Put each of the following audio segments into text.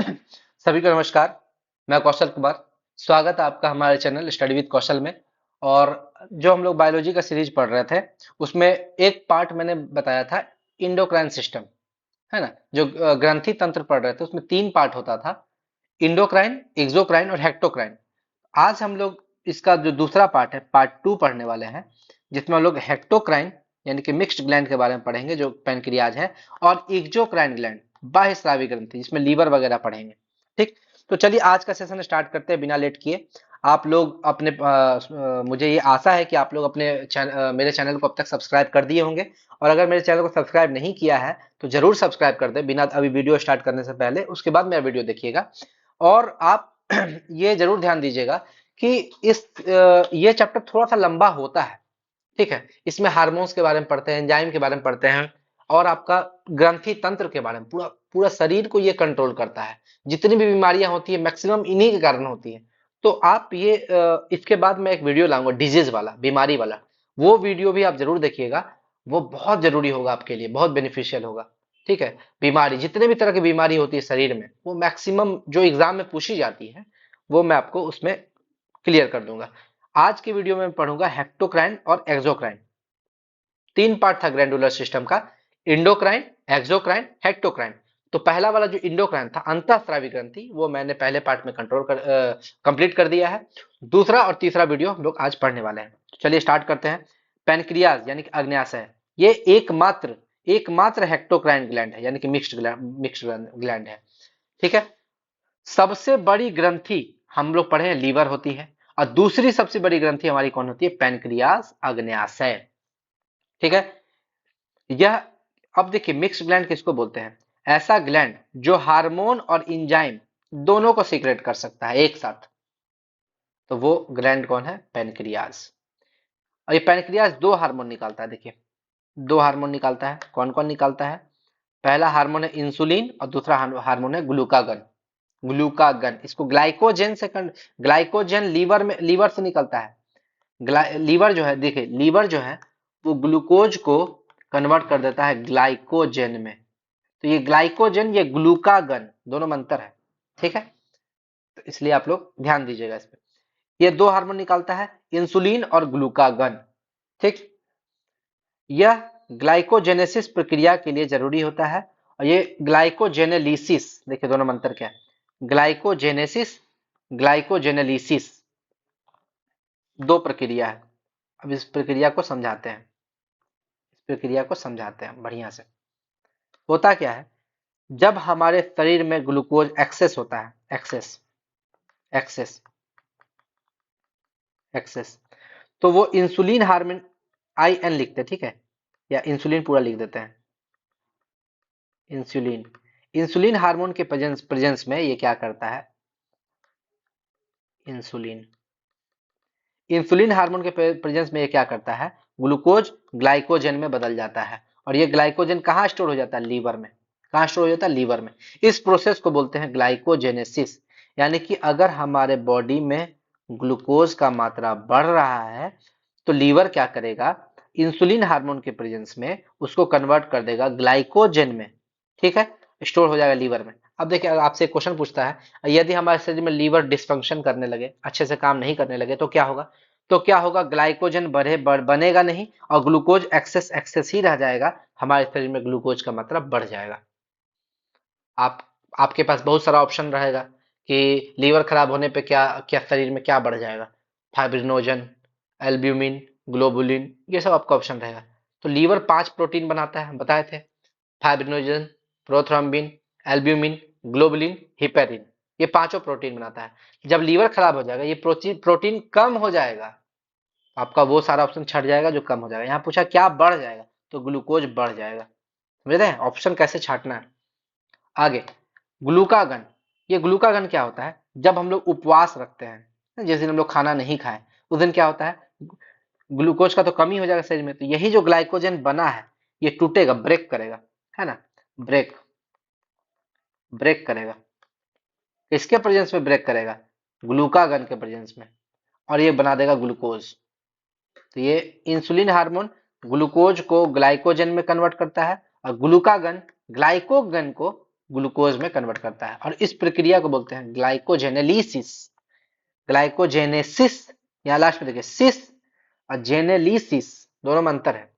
सभी को नमस्कार। मैं कौशल कुमार। स्वागत है आपका हमारे चैनल स्टडी विद कौशल में। और जो हम लोग बायोलॉजी का सीरीज पढ़ रहे थे उसमें एक पार्ट मैंने बताया था इंडोक्राइन सिस्टम, है ना। जो ग्रंथि तंत्र पढ़ रहे थे उसमें तीन पार्ट होता था, इंडोक्राइन, एक्सोक्राइन और हेक्टोक्राइन। आज हम लोग इसका जो दूसरा पार्ट है पार्ट टू पढ़ने वाले हैं, जिसमें हम लोग हेक्टोक्राइन यानी कि मिक्स्ड ग्लैंड के बारे में पढ़ेंगे जो पैनक्रियाज है, और एक्सोक्राइन ग्लैंड बाह्य स्रावी ग्रंथि जिसमें लीवर वगैरह पढ़ेंगे। ठीक, तो चलिए आज का सेशन स्टार्ट करते हैं बिना लेट किए। आप लोग अपने मुझे ये आशा है कि आप लोग अपने मेरे चैनल को अब तक सब्सक्राइब कर दिए होंगे। और अगर मेरे चैनल को सब्सक्राइब नहीं किया है तो जरूर सब्सक्राइब कर दें बिना अभी वीडियो स्टार्ट करने से पहले, उसके बाद मेरा वीडियो देखिएगा। और आप ये जरूर ध्यान दीजिएगा कि ये चैप्टर थोड़ा सा लंबा होता है। ठीक है, इसमें हार्मोन्स के बारे में पढ़ते हैं, एंजाइम के बारे में पढ़ते हैं, और आपका ग्रंथि तंत्र के बारे में, पूरा पूरा शरीर को ये कंट्रोल करता है। जितनी भी बीमारियां होती है मैक्सिमम इन्हीं के कारण होती है। तो आप ये इसके बाद मैं एक वीडियो लाऊंगा डिजीज वाला, बीमारी वाला। वो वीडियो भी आप जरूर देखिएगा। वो बहुत जरूरी होगा आपके लिए, बहुत बेनिफिशियल होगा। ठीक है, बीमारी जितने भी तरह की बीमारी होती है शरीर में, वो मैक्सिमम जो एग्जाम में पूछी जाती है वो मैं आपको उसमें क्लियर कर दूंगा। आज की वीडियो में पढ़ूंगा हेक्टोक्राइन और एक्सोक्राइन। तीन पार्ट था ग्लैंडुलर सिस्टम का, इंडोक्राइन, एक्सोक्राइन, हेक्टोक्राइन। तो पहला वाला जो इंडोक्राइन था, अंतःस्रावी ग्रंथि, वो मैंने पहले पार्ट में कंप्लीट कर दिया है। दूसरा और तीसरा वीडियो हम लोग आज पढ़ने वाले हैं। तो चलिए स्टार्ट करते हैं। पैनक्रियाज यानी कि अग्न्याशय, ये एकमात्र एकमात्र हेक्टोक्राइन ग्लैंड है, यानी कि मिक्स्ड ग्लैंड है। ठीक है, सबसे बड़ी ग्रंथि हम लोग पढ़े हैं लीवर होती है, और दूसरी सबसे बड़ी ग्रंथि हमारी कौन होती है? पैनक्रियाज अग्न्याशय। ठीक है, यह, अब देखिए मिक्स ग्लैंड किसको बोलते हैं? ऐसा ग्लैंड जो हार्मोन और इंजाइम दोनों को सीक्रेट कर सकता है एक साथ। तो वो ग्लैंड कौन है? पैनक्रियाज। और ये पैनक्रियाज दो हार्मोन निकालता है। देखिए, दो हार्मोन निकालता है। कौन कौन निकालता है? पहला हार्मोन है इंसुलिन और दूसरा हार्मोन है ग्लूकागन। ग्लूकागन, इसको ग्लाइकोजन से ग्लाइकोजन लीवर में, लीवर से निकलता है। लीवर जो है, देखिए लीवर जो है वो ग्लूकोज को कन्वर्ट कर देता है ग्लाइकोजन में। तो ये ग्लाइकोजन, ये ग्लूकागन, दोनों में अंतर है। ठीक है, तो इसलिए आप लोग ध्यान दीजिएगा इस पे। ये दो हार्मोन निकालता है, इंसुलिन और ग्लूकागन। ठीक, यह ग्लाइकोजेनेसिस प्रक्रिया के लिए जरूरी होता है। और ये ग्लाइकोजेनेलिसिस, देखिए दोनों में अंतर क्या है? ग्लाइकोजेनेसिस, ग्लाइकोजेनेलिसिस, दो प्रक्रिया है। अब इस प्रक्रिया को समझाते हैं, इस प्रक्रिया को समझाते हैं बढ़िया से। होता क्या है? जब हमारे शरीर में ग्लूकोज एक्सेस होता है, एक्सेस, एक्सेस, एक्सेस, तो वो इंसुलिन हार्मोन, आई एन लिखते हैं, ठीक है, या इंसुलिन पूरा लिख देते हैं। इंसुलिन, इंसुलिन हार्मोन के प्रेजेंस में ये क्या करता है? इंसुलिन, इंसुलिन हार्मोन के प्रेजेंस में ये क्या करता है? ग्लूकोज ग्लाइकोजन में बदल जाता है। और ये ग्लाइकोजन कहाँ स्टोर हो जाता है? लीवर में। कहाँ स्टोर हो जाता है? लीवर में। इस प्रोसेस को बोलते हैं ग्लाइकोजेनेसिस। यानी कि अगर हमारे बॉडी में ग्लूकोज का मात्रा बढ़ रहा है तो लीवर क्या करेगा? इंसुलिन हार्मोन के प्रेजेंस में उसको कन्वर्ट कर देगा ग्लाइकोजन में। ठीक है, स्टोर हो जाएगा लीवर में। अब देखिए, अगर आपसे एक क्वेश्चन पूछता है, यदि हमारे शरीर में लीवर डिसफंक्शन करने लगे, अच्छे से काम नहीं करने लगे, तो क्या होगा? तो क्या होगा? ग्लाइकोजन बनेगा नहीं और ग्लूकोज एक्सेस एक्सेस ही रह जाएगा। हमारे शरीर में ग्लूकोज का मात्रा बढ़ जाएगा। आप आपके पास बहुत सारा ऑप्शन रहेगा कि लीवर खराब होने पे क्या क्या शरीर में क्या बढ़ जाएगा। फाइब्रिनोजन, एल्ब्यूमिन, ग्लोबुलिन, ये सब आपका ऑप्शन रहेगा। तो लीवर 5 प्रोटीन बनाता है, बताए थे। Fibrinogen, prothrombin, albumin, globulin, heparin, ये पांचों प्रोटीन बनाता है। जब लीवर खराब हो जाएगा, ये प्रोटीन प्रोटीन कम हो जाएगा, आपका वो सारा ऑप्शन छट जाएगा जो कम हो जाएगा। यहाँ पूछा क्या बढ़ जाएगा, तो ग्लूकोज बढ़ जाएगा। समझ रहे हैं ऑप्शन कैसे छाटना है? आगे, ग्लूकागन। ये ग्लूकागन क्या होता है? जब हम लोग उपवास रखते हैं, जिस दिन हम लोग खाना नहीं खाए, उस दिन क्या होता है? ग्लूकोज का तो कमी हो जाएगा शरीर में, तो यही जो ग्लाइकोजन बना है ये टूटेगा, ब्रेक करेगा, है ना। ब्रेक, ब्रेक करेगा। किसके प्रेजेंस में ब्रेक करेगा? ग्लूकागन के प्रेजेंस में। और ये बना देगा ग्लूकोज। तो ये इंसुलिन हार्मोन ग्लूकोज को ग्लाइकोजन में कन्वर्ट करता है, और ग्लूकागन ग्लाइकोगन को ग्लूकोज में कन्वर्ट करता है, और इस प्रक्रिया को बोलते हैं ग्लाइकोजेनेलिसिस। ग्लाइकोजेनेसिस, यहाँ लास्ट में देखिए सिस और जेनेलिसिस दोनों में अंतर है।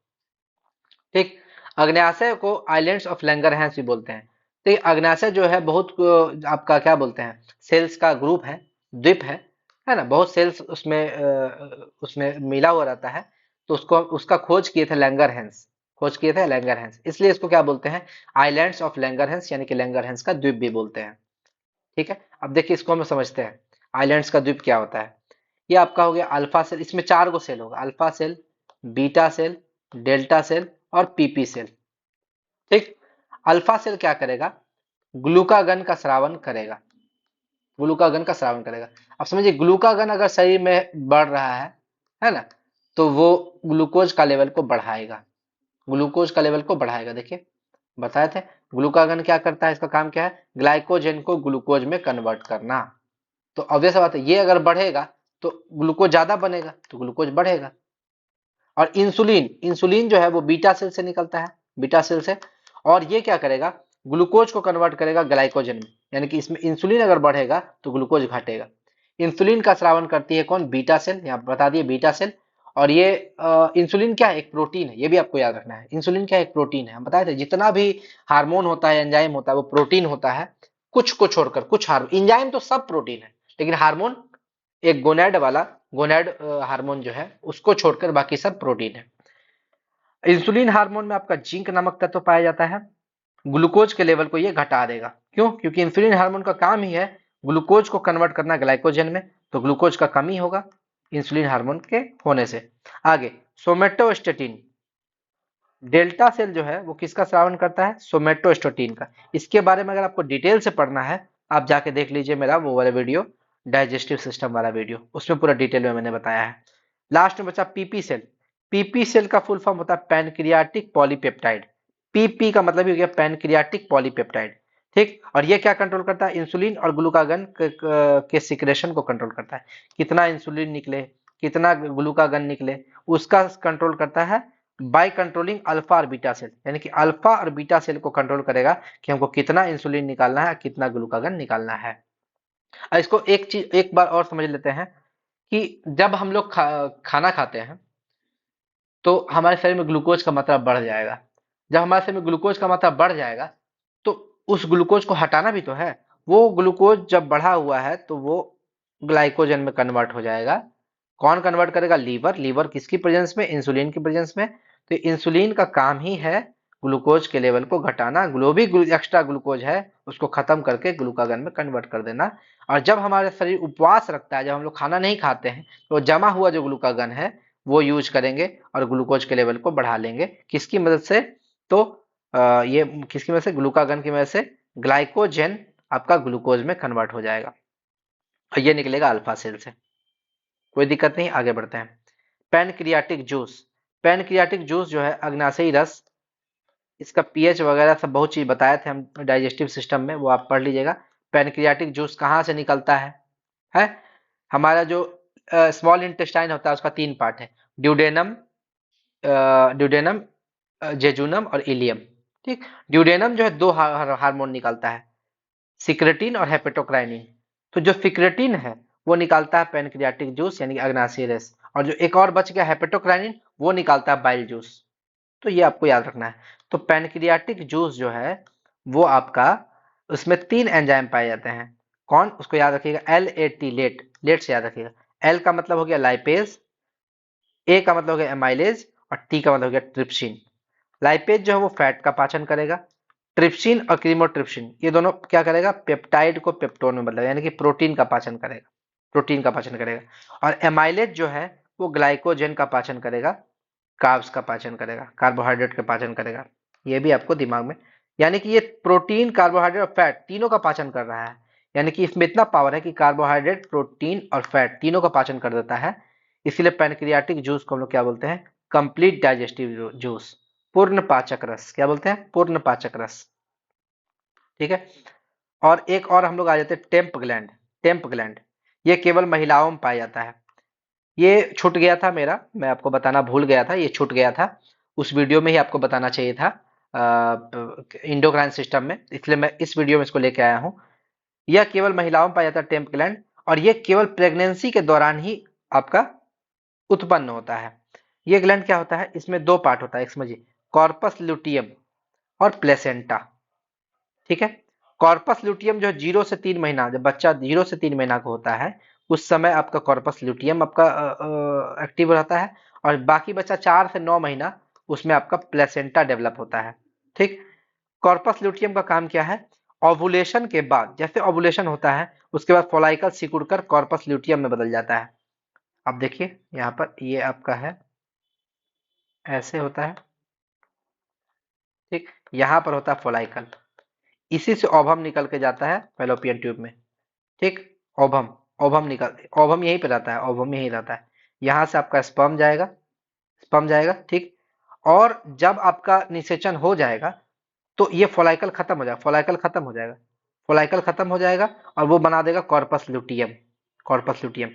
ठीक। अग्न्याशय को आइलैंड्स ऑफ लैंगरहैंस भी बोलते हैं। तो ये अग्न्याशय जो है बहुत आपका क्या बोलते हैं, सेल्स का ग्रुप है, द्वीप है ना, बहुत सेल्स उसमें उसमें मिला हुआ रहता है। तो उसको उसका खोज किए थे लैंगरहैंस, खोज किए थे लैंगरहैंस, इसलिए इसको क्या बोलते हैं, आइलैंड्स ऑफ लैंगरहैंस, यानी कि लैंगरहैंस का द्वीप भी बोलते हैं। ठीक है, अब देखिए इसको हम समझते हैं, आइलैंड्स का द्वीप क्या होता है। ये आपका हो गया अल्फा सेल, इसमें 4 गो सेल होगा, alpha cell, beta cell, delta cell और पीपी सेल। ठीक। अल्फा सेल क्या करेगा, ग्लूकागन का स्रावन करेगा, ग्लूकागन का स्रावन करेगा। अब समझिए ग्लूकागन अगर शरीर में बढ़ रहा है ना, तो वो ग्लूकोज का लेवल को बढ़ाएगा, ग्लूकोज का लेवल को बढ़ाएगा। देखिए बताए थे, ग्लूकागन क्या करता है, इसका काम क्या है, ग्लाइकोजन को ग्लूकोज में कन्वर्ट करना। तो ऑब्वियस बात है, ये अगर बढ़ेगा तो ग्लूकोज ज्यादा बनेगा, तो ग्लूकोज बढ़ेगा। और इंसुलिन, इंसुलिन जो है वो बीटा सेल से निकलता है, बीटा सेल से, और ये क्या करेगा, ग्लूकोज को कन्वर्ट करेगा ग्लाइकोजन में, यानी कि इसमें इंसुलिन अगर बढ़ेगा तो ग्लूकोज घटेगा। इंसुलिन का स्रावन करती है कौन, बीटा सेल, यहाँ बता दिए बीटा सेल। और ये इंसुलिन क्या है, एक प्रोटीन है, ये भी आपको याद रखना है, इंसुलिन क्या है, एक प्रोटीन है। हम बताए थे जितना भी हार्मोन होता है, एंजाइम होता है, वो प्रोटीन होता है, कुछ को छोड़कर, कुछ हार्मोन, एंजाइम तो सब प्रोटीन है, लेकिन हार्मोन एक गोनैड वाला, गोनैड हार्मोन जो है उसको छोड़कर बाकी सब प्रोटीन है। इंसुलिन हार्मोन में आपका जिंक नामक तत्व पाया जाता है, ग्लूकोज के लेवल को ये घटा देगा। क्यों, क्योंकि इंसुलिन हार्मोन का काम ही है ग्लूकोज को कन्वर्ट करना ग्लाइकोजन में, तो ग्लूकोज का कमी होगा इंसुलिन हार्मोन के होने से। आगे सोमेटोस्टेटिन, डेल्टा सेल जो है वो किसका स्रावन करता है, सोमेटोस्टेटिन का। इसके बारे में अगर आपको डिटेल से पढ़ना है, आप जाके देख लीजिए मेरा वो वाला वीडियो, डाइजेस्टिव सिस्टम वाला वीडियो, उसमें पूरा डिटेल में मैंने बताया है। लास्ट में बचा पीपी सेल। पीपी सेल का फुल फॉर्म होता है पैनक्रियाटिक पॉलीपेप्टाइड। पीपी का मतलब ही हो गया पैनक्रियाटिक पॉलीपेप्टाइड। ठीक। और ये क्या कंट्रोल करता है, इंसुलिन और ग्लूकागन के सिक्रेशन को कंट्रोल करता है, कितना इंसुलिन निकले, कितना ग्लूकागन निकले, उसका कंट्रोल करता है बाय कंट्रोलिंग अल्फा और बीटा सेल, यानी कि अल्फा और बीटा सेल को कंट्रोल करेगा कि हमको कितना इंसुलिन निकालना है, कितना ग्लूकागन निकालना है। और इसको एक चीज एक बार और समझ लेते हैं कि जब हम लोग खाना खाते हैं तो हमारे शरीर में ग्लूकोज का मात्रा बढ़ जाएगा। जब हमारे शरीर में ग्लूकोज का मात्रा बढ़ जाएगा तो उस ग्लूकोज को हटाना भी तो है। वो ग्लूकोज जब बढ़ा हुआ है तो वो ग्लाइकोजन में कन्वर्ट हो जाएगा। कौन कन्वर्ट करेगा, लीवर। लीवर किसकी प्रेजेंस में, इंसुलिन की प्रेजेंस में। तो इंसुलिन का काम ही है ग्लूकोज के लेवल को घटाना, जो भी एक्स्ट्रा ग्लूकोज है उसको खत्म करके ग्लूकागन में कन्वर्ट कर देना। और जब हमारे शरीर उपवास रखता है, जब हम लोग खाना नहीं खाते हैं, तो जमा हुआ जो ग्लूकागन है वो यूज करेंगे और ग्लूकोज के लेवल को बढ़ा लेंगे। किसकी मदद से, तो ये किसकी वजह से, ग्लूकागन की वजह से ग्लाइकोजन आपका ग्लूकोज में कन्वर्ट हो जाएगा और ये निकलेगा अल्फा सेल से। कोई दिक्कत नहीं, आगे बढ़ते हैं। पैनक्रियाटिक जूस, पैनक्रियाटिक जूस जो है अग्नाशयी रस, इसका पीएच वगैरह सब बहुत चीज बताए थे हम डाइजेस्टिव सिस्टम में, वो आप पढ़ लीजिएगा। पैनक्रियाटिक जूस कहाँ से निकलता है हमारा जो स्मॉल इंटेस्टाइन होता है उसका 3 पार्ट है, ड्यूडेनम, ड्यूडेनम, जेजुनम और इलियम। ठीक। ड्यूडेनम जो है 2 हार्मोन निकालता है, सिक्रेटिन और हेपेटोक्राइनिन। तो जो सिक्रेटिन है वो निकालता है पैनक्रियाटिक जूस यानी कि अग्नाशयी रस, और जो एक और बच गया हेपेटोक्राइनिन, वो निकालता है बाइल जूस। तो ये आपको याद रखना है। तो पैनक्रियाटिक जूस जो है वो आपका, उसमें 3 एंजाइम पाए जाते हैं। कौन, उसको याद रखिएगा, LAT, लेट, लेट से याद रखिएगा। एल का मतलब हो गया लाइपेज, ए का मतलब हो गया एमाइलेज और टी का मतलब हो गया ट्रिप्सिन। लाइपेज जो है वो फैट का पाचन करेगा, ट्रिप्सिन और क्रीमोट्रिप्सिन ये दोनों क्या करेगा, पेप्टाइड को पेप्टोन में बदलेगा, यानी कि प्रोटीन का पाचन करेगा, प्रोटीन का पाचन करेगा। और एमाइलेज जो है वो ग्लाइकोजन का पाचन करेगा, कार्ब्स का पाचन करेगा, कार्बोहाइड्रेट का पाचन करेगा। ये भी आपको दिमाग में, यानी कि ये प्रोटीन, कार्बोहाइड्रेट और फैट तीनों का पाचन कर रहा है। यानी कि इसमें इतना पावर है कि कार्बोहाइड्रेट, प्रोटीन और फैट तीनों का पाचन कर देता है। इसीलिए पैनक्रियाटिक जूस को हम लोग क्या बोलते हैं, कंप्लीट डाइजेस्टिव जूस, पूर्ण पाचक रस। क्या बोलते हैं, पूर्ण पाचक रस। ठीक है। और एक और हम लोग आ जाते हैं टेम्प ग्लैंड। टेम्प ग्लैंड ये केवल महिलाओं में पाया जाता है। ये छूट गया था मेरा, मैं आपको बताना भूल गया था, ये छूट गया था, उस वीडियो में ही आपको बताना चाहिए था। इंडोक्राइन सिस्टम में, इसलिए मैं इस वीडियो में इसको लेके आया हूँ। यह केवल महिलाओं में पाया जाता है टेम्प ग्लैंड, और ये केवल प्रेगनेंसी के दौरान ही आपका उत्पन्न होता है। ये ग्लैंड क्या होता है, इसमें दो पार्ट होता है, एक समझिए, कॉर्पस ल्यूटियम और प्लेसेंटा। ठीक है, कॉर्पस ल्यूटियम जो 0 से 3 महीना, जब बच्चा 0 से 3 महीना का होता है उस समय आपका कॉर्पस ल्यूटियम आपका एक्टिव रहता है, और बाकी बच्चा 4 से 9 महीना उसमें आपका प्लेसेंटा डेवलप होता है। ठीक, कॉर्पस ल्यूटियम का काम क्या है, ओवुलेशन के बाद, जैसे ओवुलेशन होता है उसके बाद फोलाइकल सिकुड़कर कॉर्पस ल्यूटियम में बदल जाता है। अब देखिए यहाँ पर ये आपका है, ऐसे होता है। ठीक, यहाँ पर होता है फोलाइकल, इसी से ओवम निकल के जाता है फैलोपियन ट्यूब में। ठीक, ओवम, ओवम निकल, ओवम यहीं पे रहता है, ओवम यहीं रहता है। यहाँ से आपका स्पर्म जाएगा, स्पर्म जाएगा। ठीक, और जब आपका निषेचन हो जाएगा तो ये फोलाइकल खत्म हो जाएगा, फोलाइकल खत्म हो जाएगा, फोलाइकल खत्म हो जाएगा, और वो बना देगा कॉर्पस ल्यूटियम, कॉर्पस ल्यूटियम।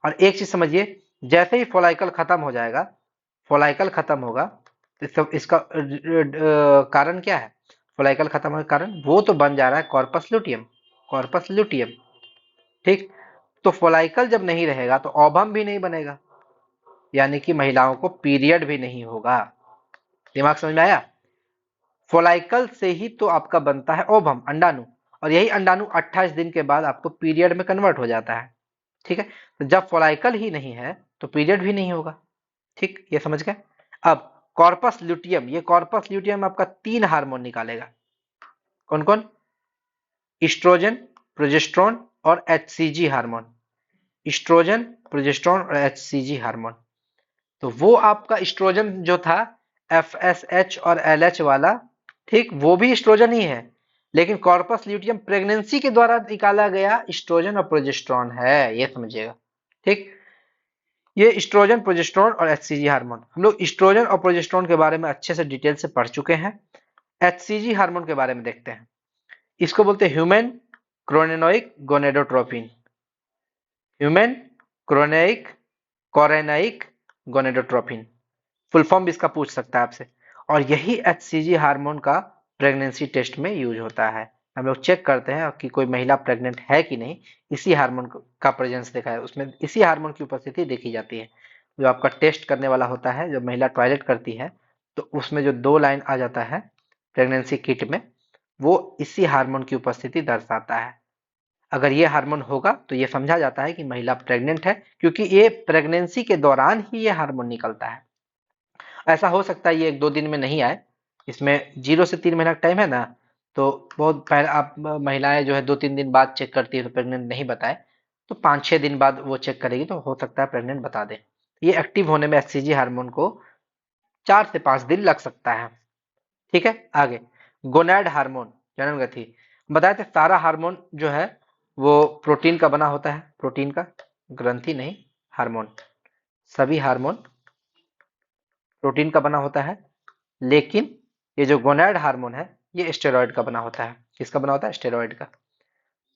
और एक चीज समझिए, जैसे ही फोलाइकल खत्म हो जाएगा, फोलाइकल खत्म होगा, इसका कारण क्या है, फोलाइकल खत्म होने का कारण वो तो बन जा रहा है कॉर्पस ल्यूटियम, कॉर्पस ल्यूटियम। ठीक, तो फोलाइकल जब नहीं रहेगा तो ओवम भी नहीं बनेगा, यानी कि महिलाओं को पीरियड भी नहीं होगा। दिमाग समझ में आया, फोलाइकल से ही तो आपका बनता है ओवम, अंडाणु, और यही अंडाणु 28 दिन के बाद आपको पीरियड में कन्वर्ट हो जाता है। ठीक है, तो जब फोलाइकल ही नहीं है तो पीरियड भी नहीं होगा। ठीक, ये समझ गए। अब कॉर्पस ल्यूटियम, ये कॉर्पस ल्यूटियम आपका 3 हार्मोन निकालेगा। कौन कौन, इस्ट्रोजन, प्रोजेस्टेरोन और एचसीजी हार्मोन, इस्ट्रोजन, प्रोजेस्टेरोन और एचसीजी हार्मोन। तो वो आपका इस्ट्रोजन जो था, एफएसएच और एलएच वाला, ठीक, वो भी इस्ट्रोजन ही है, लेकिन कॉर्पस ल्यूटियम प्रेगनेंसी के द्वारा निकाला गया इस्ट्रोजन और प्रोजेस्टेरोन है, ये समझिएगा। ठीक, ये इस्ट्रोजन, प्रोजेस्टेरोन और एचसीजी हार्मोन, हम लोग इस्ट्रोजन और प्रोजेस्टेरोन के बारे में अच्छे से डिटेल से पढ़ चुके हैं। एचसीजी हार्मोन के बारे में देखते हैं। इसको बोलते हैं human chorionic gonadotropin, human chorionic chorionic gonadotropin, full form भी इसका पूछ सकता है आपसे। और यही एचसीजी हार्मोन का प्रेगनेंसी टेस्ट में यूज होता है। हम लोग चेक करते हैं कि कोई महिला प्रेग्नेंट है कि नहीं, इसी हार्मोन का प्रेजेंस देखा है, उसमें इसी हार्मोन की उपस्थिति देखी जाती है। जो आपका टेस्ट करने वाला होता है, जब महिला टॉयलेट करती है तो उसमें जो 2 लाइन आ जाता है प्रेगनेंसी किट में, वो इसी हार्मोन की उपस्थिति दर्शाता है। अगर ये हार्मोन होगा तो ये समझा जाता है कि महिला प्रेग्नेंट है, क्योंकि ये प्रेगनेंसी के दौरान ही ये हार्मोन निकलता है। ऐसा हो सकता है ये 1-2 दिन में नहीं आए, इसमें 0 से 3 महीना का टाइम है ना, तो बहुत पहले आप महिलाएं जो है 2-3 दिन बाद चेक करती है तो प्रेग्नेंट नहीं बताए, तो 5-6 दिन बाद वो चेक करेगी तो हो सकता है प्रेग्नेंट बता दे। ये एक्टिव होने में एचसीजी हार्मोन को 4 से 5 दिन लग सकता है। ठीक है, आगे गोनैड हार्मोन, जन्मगति, बताए थे सारा हार्मोन जो है वो प्रोटीन का बना होता है, प्रोटीन का, ग्रंथि नहीं, हार्मोन, सभी हार्मोन प्रोटीन का बना होता है। लेकिन ये जो गोनैड हार्मोन है ये स्टेरॉइड का बना होता है। किसका बना होता है, स्टेरॉइड का।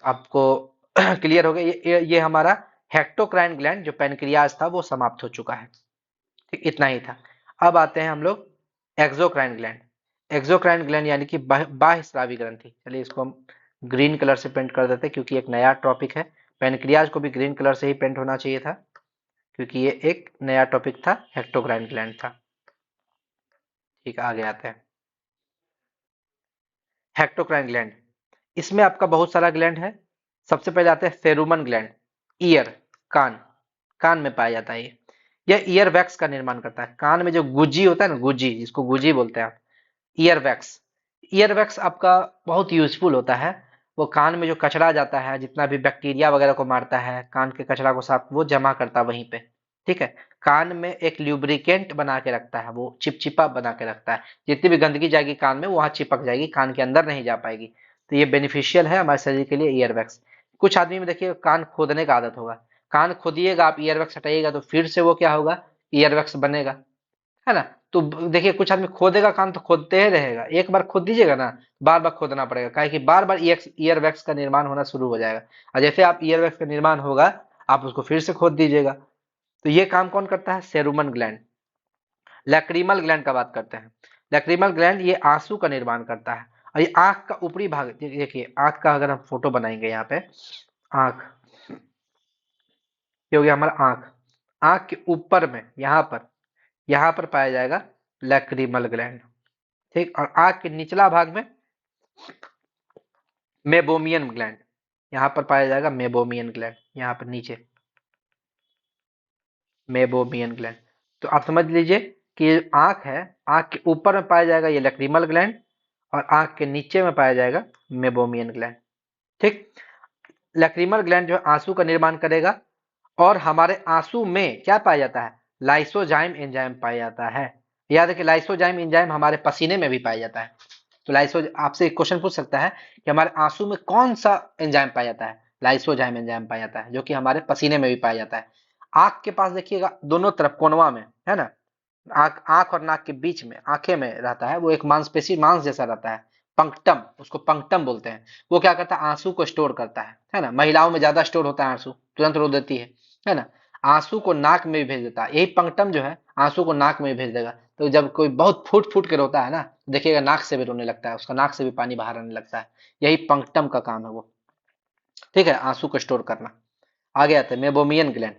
आपको क्लियर हो गया, ये हमारा हेक्टोक्राइन ग्लैंड जो पैनक्रियाज था वो समाप्त हो चुका है। ठीक, इतना ही था। अब आते हैं हम लोग एक्सोक्राइन ग्लैंड, एक्सोक्राइन ग्लैंड यानी कि बाह्य स्रावी ग्रंथि। चलिए इसको हम ग्रीन कलर से पेंट कर देते हैं, क्योंकि एक नया टॉपिक है। पैनक्रियाज को भी ग्रीन कलर से ही पेंट होना चाहिए था, क्योंकि ये एक नया टॉपिक था, हेक्टोक्राइन ग्लैंड था। ठीक है, आगे आते हैं हेक्टोक्राइन ग्लैंड। इसमें आपका बहुत सारा ग्लैंड है। सबसे पहले आते हैं सेरुमन ग्लैंड, ईयर, कान, कान में पाया जाता है ये। यह ईयर वैक्स का निर्माण करता है। कान में जो गुजी होता है ना, गुजी, जिसको गुजी बोलते हैं आप, ईयर वैक्स, ईयर वैक्स आपका बहुत यूजफुल होता है। वो कान में जो कचरा जाता है, जितना भी बैक्टीरिया वगैरह को मारता है, कान के कचरा को साफ वो जमा करता है वहीं पे। ठीक है, कान में एक ल्यूब्रिकेंट बना के रखता है, वो चिपचिपा बना के रखता है। जितनी भी गंदगी जाएगी कान में, वहां चिपक जाएगी, कान के अंदर नहीं जा पाएगी। तो ये बेनिफिशियल है हमारे शरीर के लिए ईयर वैक्स। कुछ आदमी में देखिए कान खोदने का आदत होगा, कान खोदिएगा आप, ईयर वैक्स हटाइएगा तो फिर से वो क्या होगा, ईयर वैक्स बनेगा, है ना। तो देखिए कुछ आदमी खोदेगा कान तो खोदते ही रहेगा, एक बार खोद दीजिएगा ना, बार बार खोदना पड़ेगा, काहे कि बार बार ईयर वैक्स का निर्माण होना शुरू हो जाएगा। और जैसे आप ईयर वैक्स का निर्माण होगा, आप उसको फिर से खोद दीजिएगा। तो ये काम कौन करता है, सेरुमन ग्लैंड। लैक्रीमल ग्लैंड का बात करते हैं। लैक्रिमल ग्लैंड ये आंसू का निर्माण करता है। और ये आंख का ऊपरी भाग, देखिए आंख का अगर हम फोटो बनाएंगे यहाँ पे, आंख, ये हो गया हमारा आंख। आंख के ऊपर में यहाँ पर पाया जाएगा लैक्रिमल ग्लैंड। ठीक, और आंख के निचला भाग में मेबोमियन ग्लैंड, यहाँ पर पाया जाएगा मेबोमियन ग्लैंड, यहाँ पर नीचे मेबोमियन ग्लैंड। तो आप समझ लीजिए कि ये आंख है, आंख के ऊपर में पाया जाएगा ये लैक्रिमल ग्लैंड, और आंख के नीचे में पाया जाएगा मेबोमियन ग्लैंड। ठीक, लैक्रिमल ग्लैंड जो है आंसू का निर्माण करेगा, और हमारे आंसू में क्या पाया जाता है, लाइसोजाइम एंजाइम पाया जाता है। याद रखिए लाइसोजाइम एंजाइम हमारे पसीने में भी पाया जाता है। तो लाइसो आपसे एक क्वेश्चन पूछ सकता है कि हमारे आंसू में कौन सा एंजाइम पाया जाता है, लाइसोजाइम एंजाइम पाया जाता है, जो कि हमारे पसीने में भी पाया जाता है। आंख के पास देखिएगा दोनों तरफ कोनवा में है ना, आंख आंख और नाक के बीच में, आंखें में रहता है वो एक मांसपेशी, मांस जैसा रहता है, पंक्टम, उसको पंक्टम बोलते हैं। वो क्या करता है, आंसू को स्टोर करता है ना। महिलाओं में ज्यादा स्टोर होता है आंसू, तुरंत रो देती है ना। आंसू को नाक में भी भेज देता है, यही पंक्टम जो है आंसू को नाक में भी भेज देगा। तो जब कोई बहुत फूट फूट के रोता है ना, देखिएगा नाक से भी रोने लगता है, उसका नाक से भी पानी बाहर आने लगता है। यही पंक्टम का काम है वो। ठीक है, आंसू को स्टोर करना। आगे आते हैं मेबोमियन ग्लैंड।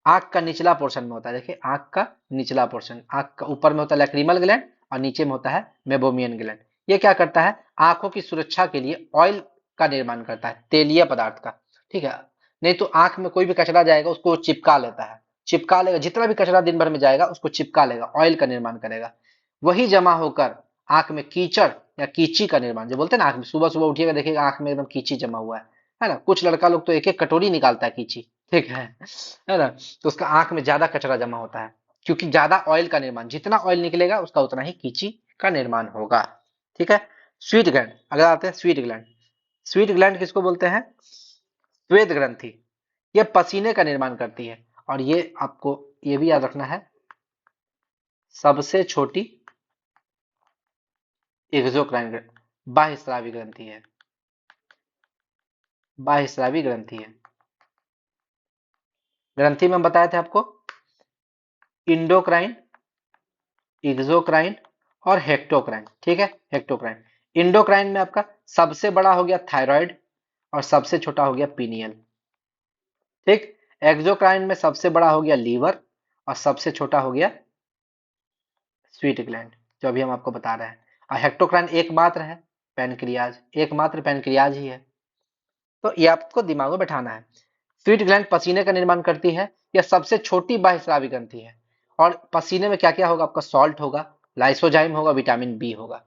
आंख का निचला पोर्शन में होता है, देखिए आंख का निचला पोर्शन, आंख का ऊपर में होता है लैक्रिमल ग्लैंड और नीचे में होता है मेबोमियन ग्लैंड। ये क्या करता है, आंखों की सुरक्षा के लिए ऑयल का निर्माण करता है, तेलीय पदार्थ का। ठीक है, नहीं तो आंख में कोई भी कचरा जाएगा उसको चिपका लेता है, चिपका लेगा, जितना भी कचरा दिन भर में जाएगा उसको चिपका लेगा, ऑयल का निर्माण करेगा। वही जमा होकर आंख में कीचड़ या कीची का निर्माण, जो बोलते हैं ना, आंख में सुबह सुबह उठिएगा देखिएगा आंख में एकदम कीची जमा हुआ है ना। कुछ लड़का लोग तो एक एक कटोरी निकालता है कीची, ठीक है ना। तो उसका आंख में ज्यादा कचरा जमा होता है, क्योंकि ज्यादा ऑयल का निर्माण, जितना ऑयल निकलेगा उसका उतना ही कीची का निर्माण होगा। ठीक है, स्वीट ग्लैंड, अगर आते हैं स्वीट ग्लैंड। स्वीट ग्लैंड किसको बोलते हैं, श्वेत ग्रंथि। ये पसीने का निर्माण करती है, और ये आपको ये भी याद रखना है, सबसे छोटी एक्सोक्राइन बाह्यस्रावी ग्रंथि है, बाह्यस्रावी ग्रंथि है। ग्रंथि में बताए थे आपको इंडोक्राइन, एक्सोक्राइन और हेक्टोक्राइन। ठीक है, हेक्टोक्राइन। इंडोक्राइन में आपका सबसे बड़ा हो गया थायराइड, और सबसे छोटा हो गया पीनियल। ठीक, एक्सोक्राइन में सबसे बड़ा हो गया लीवर, और सबसे छोटा हो गया स्वीट ग्लैंड, जो अभी हम आपको बता रहे हैं। और हेक्टोक्राइन एकमात्र है, पैनक्रियाज, एकमात्र पैनक्रियाज ही है। तो ये आपको दिमाग में बैठाना है। स्वीट ग्लैंड पसीने का निर्माण करती है, यह सबसे छोटी बाह्यस्रावी ग्रंथि है। और पसीने में क्या क्या होगा, आपका सॉल्ट होगा, लाइसोजाइम होगा, विटामिन बी होगा।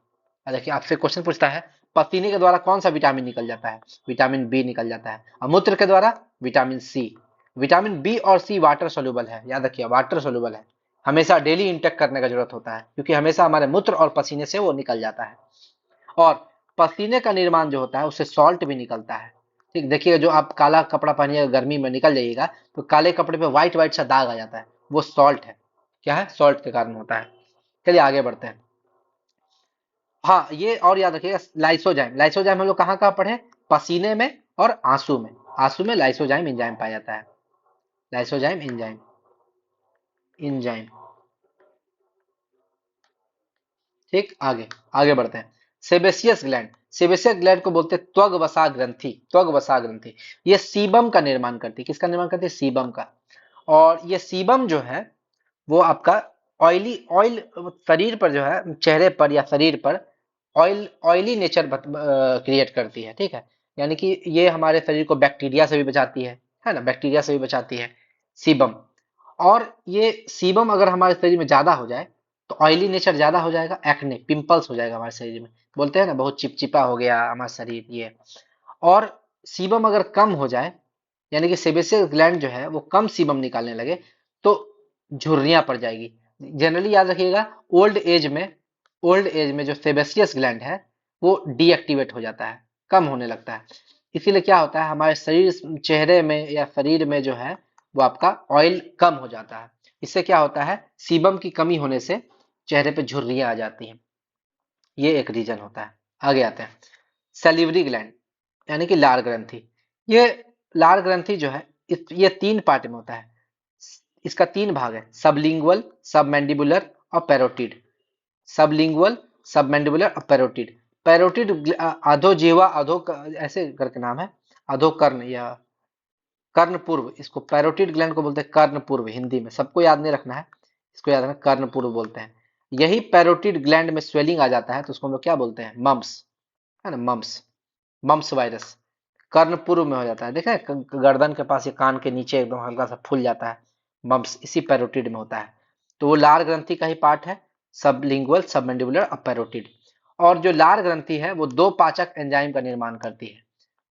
देखिए आपसे क्वेश्चन पूछता है पसीने के द्वारा कौन सा विटामिन निकल जाता है, विटामिन बी निकल जाता है। और मूत्र के द्वारा विटामिन सी। विटामिन बी और सी वाटर सोल्यूबल है, याद रखिए वाटर सोल्यूबल है। हमेशा डेली इंटेक करने का जरूरत होता है, क्योंकि हमेशा हमारे मूत्र और पसीने से वो निकल जाता है। और पसीने का निर्माण जो होता है उससे सॉल्ट भी निकलता है। ठीक, देखिएगा जो आप काला कपड़ा पहनिएगा गर्मी में निकल जाइएगा, तो काले कपड़े पे व्हाइट व्हाइट सा दाग आ जाता है, वो सॉल्ट है। क्या है, सॉल्ट के कारण होता है। चलिए आगे बढ़ते हैं। हाँ, ये और याद रखिएगा लाइसोजाइम, लाइसोजाइम हम लोग कहाँ कहाँ पढ़े, पसीने में और आंसू में। आंसू में लाइसोजाइम एंजाइम पाया जाता है, लाइसोजाइम एंजाइम, एंजाइम। ठीक, आगे आगे बढ़ते हैं। सेबेसियस ग्लैंड, सेबेसियस ग्लैंड को बोलते हैं त्वग वसा ग्रंथि, त्वग वसा ग्रंथि। ये सीबम का निर्माण करती है, किसका निर्माण करती है, सीबम का। और ये सीबम जो है वो आपका ऑयली, ऑयल शरीर पर जो है, चेहरे पर या शरीर पर ऑयली नेचर क्रिएट करती है। ठीक है, यानी कि ये हमारे शरीर को बैक्टीरिया से भी बचाती है ना, बैक्टीरिया से भी बचाती है सीबम। और ये सीबम अगर हमारे शरीर में ज्यादा हो जाए तो ऑयली नेचर ज्यादा हो जाएगा, एक्ने, पिंपल्स हो जाएगा हमारे शरीर में, बोलते हैं ना बहुत चिपचिपा हो गया हमारा शरीर ये। और सीबम अगर कम हो जाए, यानी कि सेबेसियस ग्लैंड जो है वो कम सीबम निकालने लगे, तो झुर्रियां पड़ जाएगी। जनरली याद रखिएगा ओल्ड एज में जो सेबेसियस ग्लैंड है वो डीएक्टिवेट हो जाता है, कम होने लगता है। इसीलिए क्या होता है हमारे शरीर, चेहरे में या शरीर में जो है वो आपका ऑयल कम हो जाता है। इससे क्या होता है, सीबम की कमी होने से चेहरे पे झुर्रियां आ जाती हैं, ये एक रीजन होता है। आगे आते हैं, सैलिवरी ग्लैंड यानी कि लार ग्रंथि। ये लार ग्रंथि जो है ये तीन पार्ट में होता है, इसका तीन भाग है, सबलिंगुअल, सबमैंडिबुलर और पैरोटिड। सबलिंगुअल, सबमैंडिबुलर और पैरोटिड। पैरोटिड अधोजिह्वा ऐसे करके नाम है, अधोकर्ण या कर्ण पूर्व, इसको पैरोटिड ग्लैंड को बोलते हैं कर्ण पूर्व। हिंदी में सबको याद नहीं रखना है, इसको याद रखना, कर्ण पूर्व बोलते हैं। यही पैरोटिड ग्लैंड में स्वेलिंग आ जाता है तो उसको हम लोग क्या बोलते हैं, मम्स, है ना, मम्स, मम्स वायरस। कर्ण पूर्व में हो जाता है, देखें गर्दन के पास या कान के नीचे एकदम हल्का सा फूल जाता है, मम्स इसी पैरोटिड में होता है। तो वो लार ग्रंथि का ही पार्ट है, सबलिंगुअल, सबमैंडिबुलर और पैरोटिड। और जो लार ग्रंथि है वो दो पाचक एंजाइम का निर्माण करती है,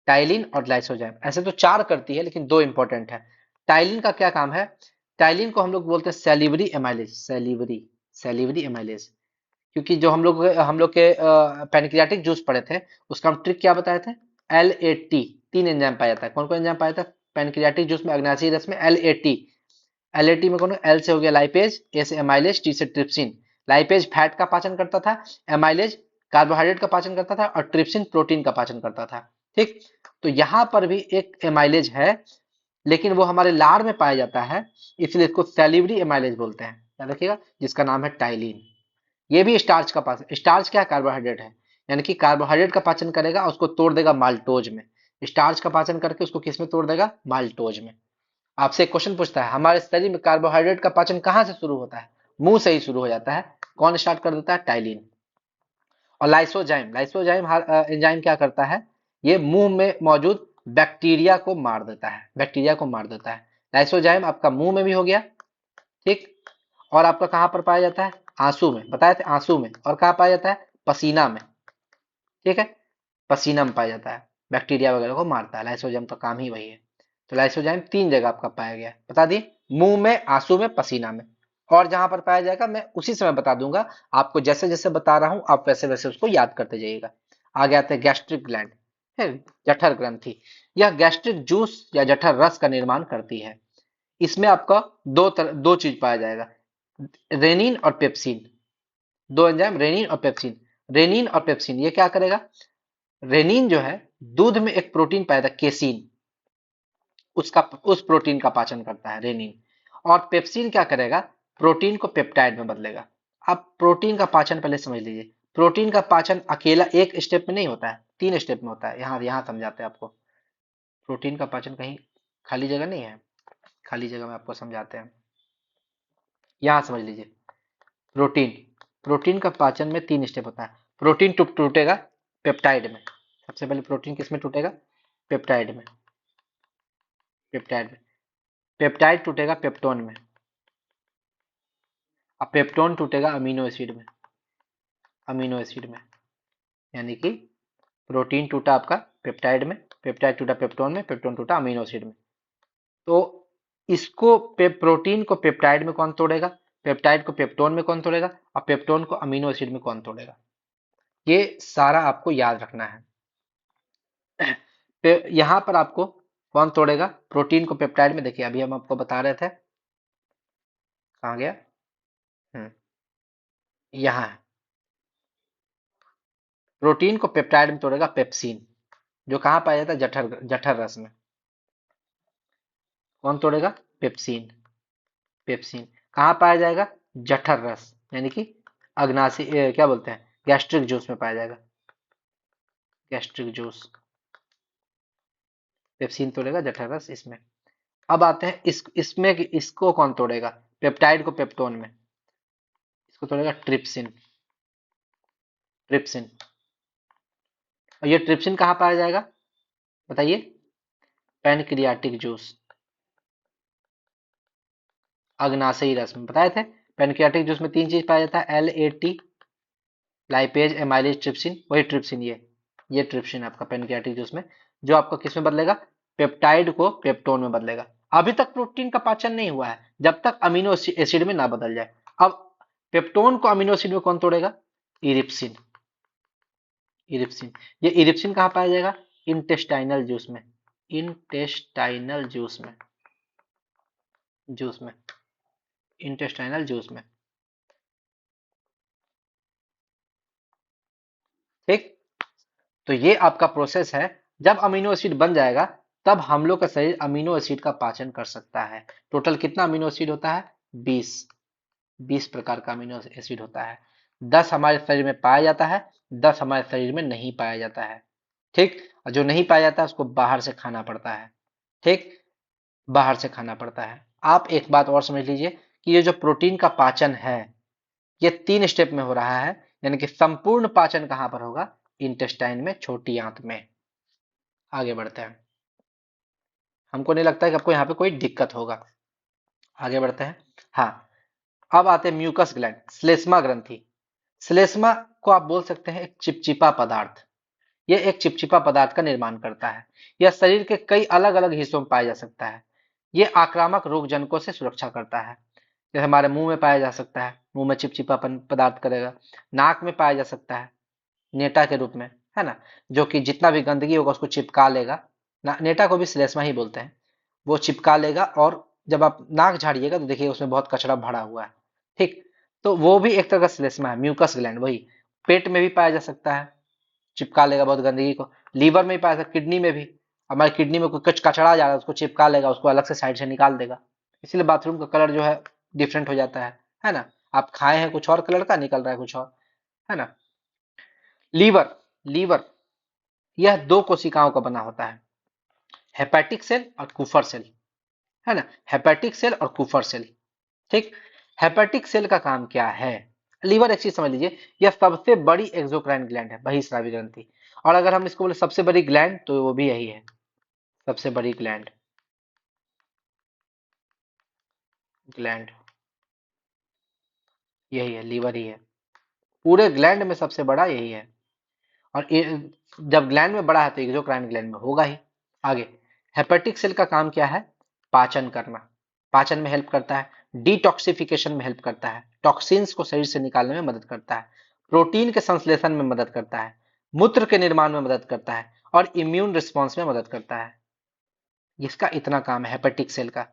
टाइलिन और लाइसोजाइम। ऐसे तो चार करती है लेकिन दो इंपॉर्टेंट है। टाइलिन का क्या काम है, टाइलिन को हम लोग बोलते हैं salivary amylase, salivary, salivary amylase. क्योंकि जो हम लोग के पैनक्रियाटिक जूस पढ़े थे, उसका हम ट्रिक क्या बताए थे, LAT, तीन एंजाइम पाया जाता है। कौन कौन एंजाइम पाया था पैनक्रियाटिक जूस में, अग्नाशयी रस में, LAT। LAT में कौन, एल से हो गया लाइपेज, ए से एमाइलेज, टी से ट्रिप्सिन। लाइपेज फैट का पाचन करता था, एमाइलेज कार्बोहाइड्रेट का पाचन करता था और ट्रिप्सिन प्रोटीन का पाचन करता था। ठीक, तो यहाँ पर भी एक एमाइलेज है, लेकिन वो हमारे लार में पाया जाता है, इसलिए इसको सैलिवरी एमाइलेज बोलते हैं, याद रखिएगा, जिसका नाम है टाइलिन। ये भी स्टार्च का पाचन, स्टार्च क्या है, कार्बोहाइड्रेट है, यानी कि कार्बोहाइड्रेट का पाचन करेगा, उसको तोड़ देगा माल्टोज में। स्टार्च का पाचन करके उसको किस में तोड़ देगा, माल्टोज में। आपसे एक क्वेश्चन पूछता है, हमारे शरीर में कार्बोहाइड्रेट का पाचन कहाँ से शुरू होता है, मुंह से ही शुरू हो जाता है। कौन स्टार्ट कर देता है, टाइलिन। और लाइसोजाइम, लाइसोजाइम एंजाइम क्या करता है, ये मुंह में मौजूद बैक्टीरिया को मार देता है, बैक्टीरिया को मार देता है। लाइसोजाइम आपका मुंह में भी हो गया, ठीक, और आपका कहाँ पर पाया जाता है, आंसू में, बताए थे आंसू में, और कहाँ पाया जाता है, पसीना में, ठीक है, पसीना में पाया जाता है, बैक्टीरिया वगैरह को मारता है। लाइसोजाइम का काम ही वही है। तो लाइसोजाइम तीन जगह आपका पाया गया, बता दिए, मुंह में, आंसू में, पसीना में। और जहां पर पाया जाएगा मैं उसी समय बता दूंगा आपको, जैसे जैसे बता रहा हूं आप वैसे वैसे उसको याद करते जाइएगा। आगे आते हैं गैस्ट्रिक ग्लैंड, है, जठर ग्रंथि। यह गैस्ट्रिक जूस या जठर रस का निर्माण करती है। इसमें आपका दो चीज पाया जाएगा, रेनिन और पेप्सिन। दो एंजाइम रेनिन और पेप्सिन। रेनिन और पेप्सिन ये क्या करेगा, रेनिन जो है दूध में एक प्रोटीन पाया था केसीन, उसका उस प्रोटीन का पाचन करता है रेनिन। और पेप्सिन क्या करेगा, प्रोटीन को पेप्टाइड में बदलेगा। अब प्रोटीन का पाचन पहले समझ लीजिए, प्रोटीन का पाचन अकेला एक स्टेप में नहीं होता है, तीन स्टेप में होता है। यहाँ यहाँ समझाते हैं आपको, प्रोटीन का पाचन कहीं खाली जगह नहीं है, खाली जगह में आपको समझाते हैं। यहाँ समझ लीजिए, प्रोटीन, प्रोटीन का पाचन में तीन स्टेप होता है। प्रोटीन टूटेगा पेप्टाइड में, सबसे पहले प्रोटीन किस में टूटेगा, पेप्टाइड में, पेप्टाइड में। पेप्टाइड टूटेगा पेप्टोन में, अब पेप्टोन टूटेगा अमीनो एसिड में, अमीनो एसिड में। यानी कि प्रोटीन टूटा आपका पेप्टाइड में, पेप्टाइड टूटा पेप्टोन में, पेप्टोन टूटा अमीनो एसिड में। तो इसको प्रोटीन को पेप्टाइड में कौन तोड़ेगा, पेप्टाइड को पेप्टोन में कौन तोड़ेगा, और पेप्टोन को अमीनो एसिड में कौन तोड़ेगा, ये सारा आपको याद रखना है। यहां पर आपको कौन तोड़ेगा, प्रोटीन को पेप्टाइड में, देखिए अभी हम आपको बता रहे थे, कहाँ गया, हम्म, यहाँ है। प्रोटीन को पेप्टाइड में तोड़ेगा पेप्सिन, जो कहाँ पाया जाता है, जठर जठर रस में। कौन तोड़ेगा, पेप्सिन, पेप्सिन कहाँ पाया जाएगा, जठर रस, यानी कि क्या बोलते हैं, गैस्ट्रिक जूस में पाया जाएगा, गैस्ट्रिक जूस। पेप्सिन तोड़ेगा जठर रस इसमें। अब आते हैं इसमें इसको कौन तोड़ेगा, पेप्टाइड को पेप्टोन में, इसको तोड़ेगा ट्रिप्सिन, ट्रिप्सिन। और ये ट्रिप्सिन कहाँ पाया जाएगा, बताइए, पैनक्रियाटिक जूस, अग्नाशयी रस में, बताए थे। पैनक्रियाटिक जूस में तीन चीज पाया जाता है, LAT, लाइपेज, एमाइलेज, ट्रिप्सिन, वही ट्रिप्सिन, ये ट्रिप्सिन आपका पैनक्रियाटिक जूस में, जो आपको किस में बदलेगा, पेप्टाइड को पेप्टोन में बदलेगा। अभी तक प्रोटीन का पाचन नहीं हुआ है जब तक अमीनो एसिड में ना बदल जाए। अब पेप्टोन को अमीनो एसिड में कौन तोड़ेगा, इरिप्सिन, इरिप्सिन। ये इरिप्सिन कहाँ पाया जाएगा, इंटेस्टाइनल जूस में, इंटेस्टाइनल जूस में, जूस में, इंटेस्टाइनल जूस में, ठीक। तो ये आपका प्रोसेस है, जब अमीनो एसिड बन जाएगा तब हम लोग का शरीर अमीनो एसिड का पाचन कर सकता है। टोटल कितना अमीनो एसिड होता है, 20, 20 प्रकार का अमीनो एसिड होता है। 10 हमारे शरीर में पाया जाता है, 10 हमारे शरीर में नहीं पाया जाता है। ठीक, और जो नहीं पाया जाता है उसको बाहर से खाना पड़ता है। ठीक, बाहर से खाना पड़ता है। आप एक बात और समझ लीजिए कि ये जो प्रोटीन का पाचन है, ये 3 स्टेप में हो रहा है, यानी कि संपूर्ण पाचन कहां पर होगा? इंटेस्टाइन में, छोटी आंत में। आगे बढ़ते हैं। हमको नहीं लगता है कि आपको यहाँ पे कोई दिक्कत होगा। आगे बढ़ते हैं। हाँ, अब आते हैं म्यूकस ग्लैंड, श्लेष्मा ग्रंथि। श्लेष्मा को आप बोल सकते हैं एक चिपचिपा पदार्थ। यह एक चिपचिपा पदार्थ का निर्माण करता है। यह शरीर के कई अलग अलग हिस्सों में पाया जा सकता है। यह आक्रामक रोगजनकों से सुरक्षा करता है। जैसे हमारे मुंह में पाया जा सकता है, मुंह में चिपचिपापन पदार्थ करेगा। नाक में पाया जा सकता है, नेटा के रूप में, है ना, जो कि जितना भी गंदगी होगा उसको चिपका लेगा। नेटा को भी श्लेष्मा ही बोलते हैं। वो चिपका लेगा, और जब आप नाक झाड़िएगा तो देखिए उसमें बहुत कचरा भरा हुआ है। ठीक, तो वो भी एक तरह का श्लेष्मा है, म्यूकस ग्लैंड वही। पेट में भी पाया जा सकता है, चिपका लेगा बहुत गंदगी को। लीवर में भी पाया जाता है, किडनी में भी। हमारी किडनी में कोई कचरा जा रहा है उसको चिपका लेगा, उसको अलग से साइड से निकाल देगा। इसलिए बाथरूम का कलर जो है डिफरेंट हो जाता है ना। आप खाए हैं कुछ और कलर का, निकल रहा है कुछ और, है ना। लीवर, लीवर यह दो कोशिकाओं का बना होता है, हेपेटिक सेल और कुफर सेल, है ना। हेपेटिक सेल और कुफर सेल। ठीक, हेपेटिक सेल का काम क्या है? लीवर, एक चीज समझ लीजिए, यह सबसे बड़ी एक्सोक्राइन ग्लैंड है, बहिस्रावी ग्रंथि। और अगर हम इसको बोले सबसे बड़ी ग्लैंड, तो वो भी यही है, सबसे बड़ी ग्लैंड। ग्लैंड यही है, लीवर ही है। पूरे ग्लैंड में सबसे बड़ा यही है। और जब ग्लैंड में बड़ा है तो एक्सोक्राइन ग्लैंड में होगा ही। आगे, हेपेटिक सेल का काम क्या है? पाचन करना, पाचन में हेल्प करता है, डिटॉक्सिफिकेशन में हेल्प करता है, टॉक्सिन्स को शरीर से निकालने में मदद करता है, प्रोटीन के संश्लेषण में मदद करता है, मूत्र के निर्माण में मदद करता है, और इम्यून रिस्पॉन्स में मदद करता है। इसका इतना काम है हेपेटिक सेल का।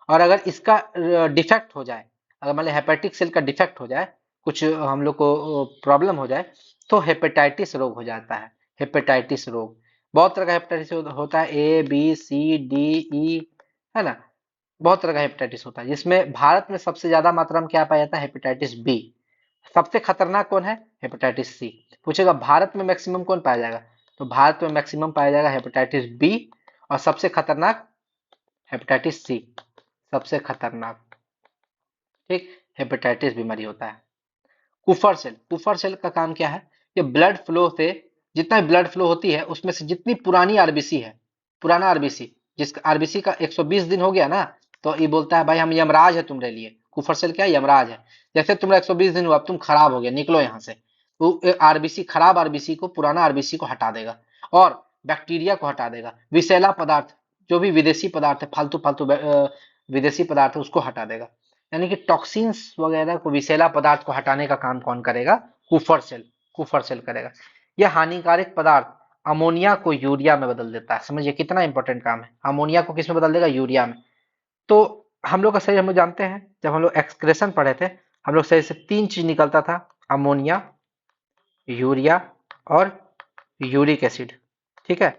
और अगर इसका डिफेक्ट हो जाए, अगर मान लीजिए हेपेटिक सेल का डिफेक्ट हो जाए, कुछ हम लोग को प्रॉब्लम हो जाए, तो हेपेटाइटिस रोग हो जाता है। हेपेटाइटिस रोग, बहुत तरह का हेपेटाइटिस होता है, A B C D E, है ना। बहुत तरह का हेपेटाइटिस होता है, जिसमें भारत में सबसे ज्यादा मात्रा में क्या पाया जाता है? Hepatitis B. सबसे खतरनाक कौन है? Hepatitis C. पूछेगा भारत में मैक्सिमम कौन पाया जाएगा, तो भारत में मैक्सिमम पाया जाएगा हेपेटाइटिस बी। और सबसे खतरनाक हेपेटाइटिस सी, सबसे खतरनाक। ठीक, हेपेटाइटिस बीमारी होता है। कुफर सेल, कुफर सेल का काम क्या है? ये ब्लड फ्लो से, जितना भी ब्लड फ्लो होती है उसमें से जितनी पुरानी आरबीसी है, पुराना आरबीसी, जिसका आरबीसी का 120 दिन हो गया ना, तो ये बोलता है भाई हम यमराज है तुम्हारे लिए। कुफर सेल क्या है? यमराज है। जैसे तुम्हारा 120 दिन हुआ, अब तुम खराब हो गया, निकलो यहाँ से। वो आरबीसी, खराब आरबीसी को, पुराना आरबीसी को हटा देगा, और बैक्टीरिया को हटा देगा, विषैला पदार्थ, जो भी विदेशी पदार्थ है, फालतू फालतू विदेशी पदार्थ है, उसको हटा देगा। यानी कि टॉक्सिन्स वगैरह को, विषैला पदार्थ को हटाने का काम कौन करेगा? कुफर सेल, कुफर सेल करेगा। यह हानिकारक पदार्थ अमोनिया को यूरिया में बदल देता है। समझिए कितना इंपॉर्टेंट काम है। अमोनिया को किस में बदल देगा? यूरिया में। तो हम लोग का शरीर, हम लोग जानते हैं, जब हम लोग एक्सक्रेशन पढ़े थे, हम लोग शरीर से 3 चीज निकलता था, अमोनिया, यूरिया और यूरिक एसिड। ठीक है,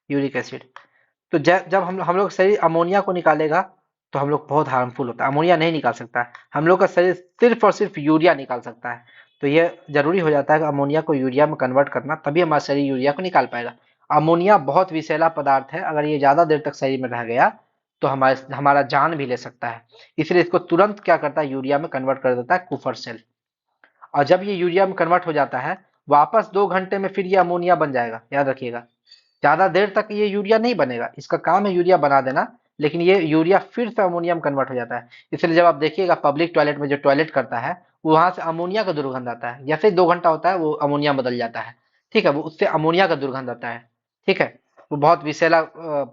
यूरिक एसिड। तो जब हम लोग शरीर अमोनिया को निकालेगा, तो हम लोग बहुत हार्मफुल होता है। अमोनिया नहीं निकाल सकता है, हम लोग का शरीर सिर्फ और सिर्फ यूरिया निकाल सकता है। तो ये जरूरी हो जाता है कि अमोनिया को यूरिया में कन्वर्ट करना, तभी हमारा शरीर यूरिया को निकाल पाएगा। अमोनिया बहुत विषैला पदार्थ है, अगर ये ज्यादा देर तक शरीर में रह गया तो हमारे हमारा जान भी ले सकता है। इसलिए इसको तुरंत क्या करता है? यूरिया में कन्वर्ट कर देता है कुफर सेल। और जब ये यूरिया में कन्वर्ट हो जाता है, वापस 2 घंटे में फिर ये अमोनिया बन जाएगा, याद रखिएगा। ज्यादा देर तक ये यूरिया नहीं बनेगा, इसका काम है यूरिया बना देना, लेकिन ये यूरिया फिर से अमोनिया में कन्वर्ट हो जाता है। इसलिए जब आप देखिएगा पब्लिक टॉयलेट में जो टॉयलेट करता है, वहां से अमोनिया का दुर्गंध आता है। जैसे ही 2 घंटा होता है वो अमोनिया बदल जाता है। ठीक है, वो उससे अमोनिया का दुर्गंध आता है। ठीक है, वो बहुत विषैला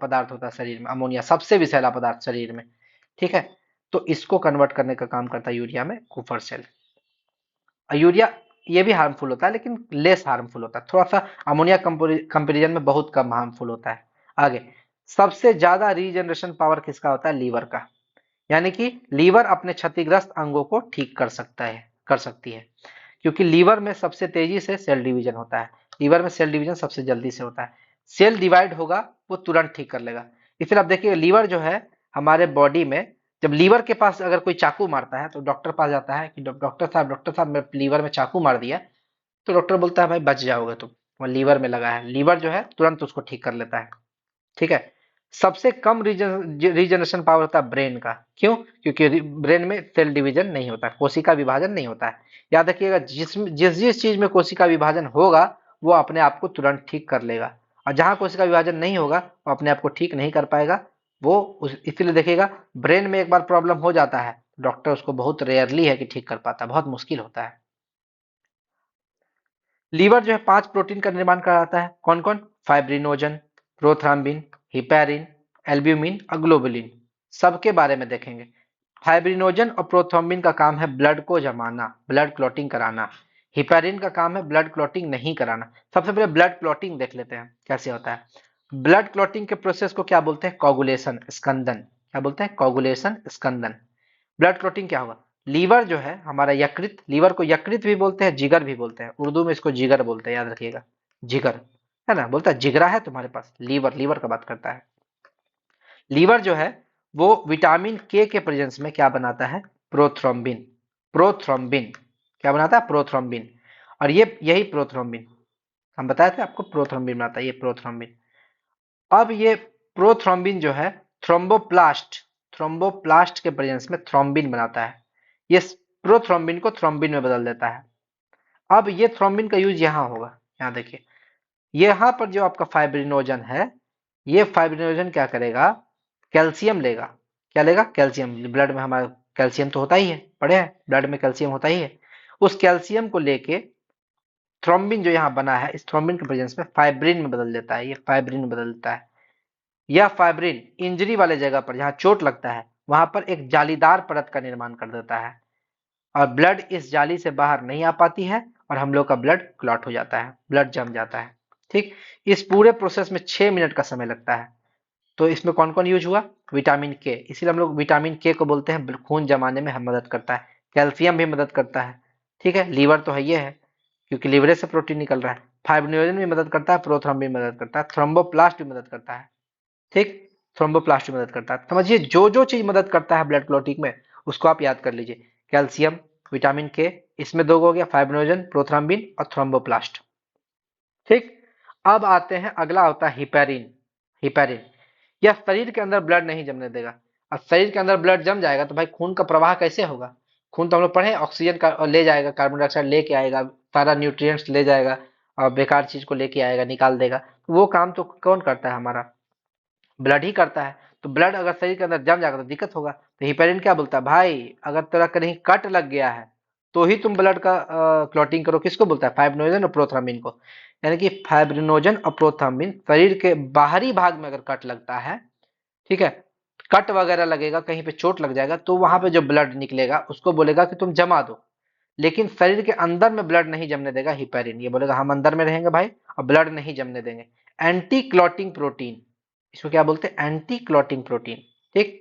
पदार्थ होता है शरीर में, अमोनिया सबसे विषैला पदार्थ शरीर में। ठीक है, तो इसको कन्वर्ट करने का काम करता है यूरिया में कुफर सेल। यूरिया ये भी हार्मफुल होता है, लेकिन लेस हार्मफुल होता है, थोड़ा सा अमोनिया कंपेरिजन में बहुत कम हार्मफुल होता है। आगे, सबसे ज्यादा रीजनरेशन पावर किसका होता है? लीवर का। यानी कि लीवर अपने क्षतिग्रस्त अंगों को ठीक कर सकता है, कर सकती है, क्योंकि लीवर में सबसे तेजी से सेल डिवीजन होता है। लीवर में सेल डिवीजन सबसे जल्दी से होता है। सेल डिवाइड होगा वो तुरंत ठीक कर लेगा। इसलिए आप देखिए लीवर जो है हमारे बॉडी में जब लीवर के पास अगर कोई चाकू मारता है तो डॉक्टर पास जाता है कि डॉक्टर साहब मेरे लीवर में चाकू मार दिया। तो डॉक्टर बोलता है भाई बच जाओगे तुम, वो लीवर में लगा है। लीवर जो है तुरंत उसको ठीक कर लेता है। ठीक है। सबसे कम रीजनरेशन पावर होता है ब्रेन का। क्यों? क्योंकि ब्रेन में सेल डिवीजन नहीं होता, कोशिका विभाजन नहीं होता है। याद रखिएगा, जिस जिस जिस चीज में कोशिका विभाजन होगा वो अपने आप को तुरंत ठीक कर लेगा, और जहां कोशिका विभाजन नहीं होगा वो अपने आप को ठीक नहीं कर पाएगा। इसीलिए देखिएगा, ब्रेन में एक बार प्रॉब्लम हो जाता है, डॉक्टर उसको बहुत रेयरली है कि ठीक कर पाता है, बहुत मुश्किल होता है। लीवर जो है 5 प्रोटीन का निर्माण कराता है। कौन कौन? फाइब्रिनोजन, प्रोथ्राम्बिन, हिपैरिन, एल्ब्यूमिन और ग्लोबुलिन। सबके बारे में देखेंगे। फाइब्रिनोजन और प्रोथ्रोम्बिन का काम है ब्लड को जमाना, ब्लड क्लॉटिंग कराना। हिपैरिन का काम है ब्लड क्लॉटिंग नहीं कराना। सबसे पहले ब्लड क्लॉटिंग देख लेते हैं कैसे होता है। ब्लड क्लॉटिंग के प्रोसेस को क्या बोलते हैं? कोगुलेशन, स्कंदन। क्या बोलते हैं? कोगुलेशन, स्कंदन। ब्लड क्लॉटिंग क्या होगा? लीवर जो है हमारा यकृत, लीवर को यकृत भी बोलते हैं, जिगर भी बोलते हैं, उर्दू में इसको जिगर बोलते हैं, याद रखिएगा। जिगर है ना, बोलता है जिगरा है तुम्हारे पास। लीवर, लीवर का बात करता है। लीवर जो है वो विटामिन के प्रेजेंस में क्या बनाता है? प्रोथ्रोम्बिन। प्रोथ्रोम्बिन क्या बनाता है? प्रोथ्रोम्बिन। और ये यही प्रोथ्रोम्बिन हम बताए थे आपको, प्रोथ्रोम्बिन बनाता है ये प्रोथ्रोम्बिन। अब ये प्रोथ्रोम्बिन जो है थ्रोम्बोप्लास्ट, थ्रोम्बोप्लास्ट के प्रेजेंस में थ्रोम्बिन बनाता है। ये प्रोथ्रोम्बिन को थ्रोम्बिन में बदल देता है। अब ये थ्रोम्बिन का यूज यहाँ होगा। यहाँ देखिए, यहाँ पर जो आपका फाइब्रिनोजन है, ये फाइब्रिनोजन क्या करेगा? कैल्शियम लेगा। क्या लेगा? कैल्शियम। ब्लड में हमारा कैल्शियम तो होता ही है, पढ़े हैं, ब्लड में कैल्शियम होता ही है। उस कैल्शियम को लेके थ्रोम्बिन जो यहाँ बना है, इस थ्रोम्बिन के प्रेजेंस में फाइब्रिन में बदल देता है। ये फाइब्रिन में बदल देता है। यह फाइब्रिन इंजरी वाले जगह पर जहाँ चोट लगता है वहां पर एक जालीदार परत का निर्माण कर देता है, और ब्लड इस जाली से बाहर नहीं आ पाती है, और हम लोग का ब्लड क्लॉट हो जाता है, ब्लड जम जाता है। ठीक। इस पूरे प्रोसेस में 6 मिनट का समय लगता है। तो इसमें कौन कौन यूज हुआ? विटामिन के, इसीलिए हम लोग विटामिन के को बोलते हैं खून जमाने में हम मदद करता है। कैल्शियम भी मदद करता है। ठीक है, लीवर तो है ये है क्योंकि लीवरे से प्रोटीन निकल रहा है। फाइब्रिनोजन भी मदद करता है, प्रोथ्रोम्बिन भी मदद करता है, थ्रोम्बोप्लास्ट भी मदद करता है। ठीक। थ्रोम्बोप्लास्ट भी मदद करता है। समझिए, जो जो चीज मदद करता है ब्लड क्लॉटिंग में उसको आप याद कर लीजिए। कैल्शियम, विटामिन के, इसमें दो हो गया, फाइब्रिनोजन, प्रोथ्रोम्बिन और थ्रोम्बोप्लास्ट। ठीक। अब आते हैं, अगला होता है हिपैरिन। हिपैरिन यह शरीर के अंदर ब्लड नहीं जमने देगा। और शरीर के अंदर ब्लड जम जाएगा तो भाई खून का प्रवाह कैसे होगा? खून तो हम लोग पढ़े, ऑक्सीजन का ले जाएगा, कार्बन डाइऑक्साइड लेके आएगा, सारा न्यूट्रिएंट्स ले जाएगा, और बेकार चीज को लेके आएगा, निकाल देगा। वो काम तो कौन करता है? हमारा ब्लड ही करता है। तो ब्लड अगर शरीर के अंदर जम जाएगा तो दिक्कत होगा। तो हिपेरिन क्या बोलता है? भाई अगर तेरा कहीं कट लग गया है तो ही तुम ब्लड का क्लॉटिंग करो। किसको बोलता है? फाइब्रिनोजन और प्रोथ्राम्बिन को। यानी कि फाइब्रिनोजन और प्रोथ्राम्बिन शरीर के बाहरी भाग में अगर कट लगता है, ठीक है, कट वगैरह लगेगा, कहीं पे चोट लग जाएगा, तो वहां पे जो ब्लड निकलेगा उसको बोलेगा कि तुम जमा दो। लेकिन शरीर के अंदर में ब्लड नहीं जमने देगा हिपेरिन। ये बोलेगा हम अंदर में रहेंगे भाई, और ब्लड नहीं जमने देंगे। एंटी क्लॉटिंग प्रोटीन, इसको क्या बोलते हैं? Anti clotting protein. ठीक।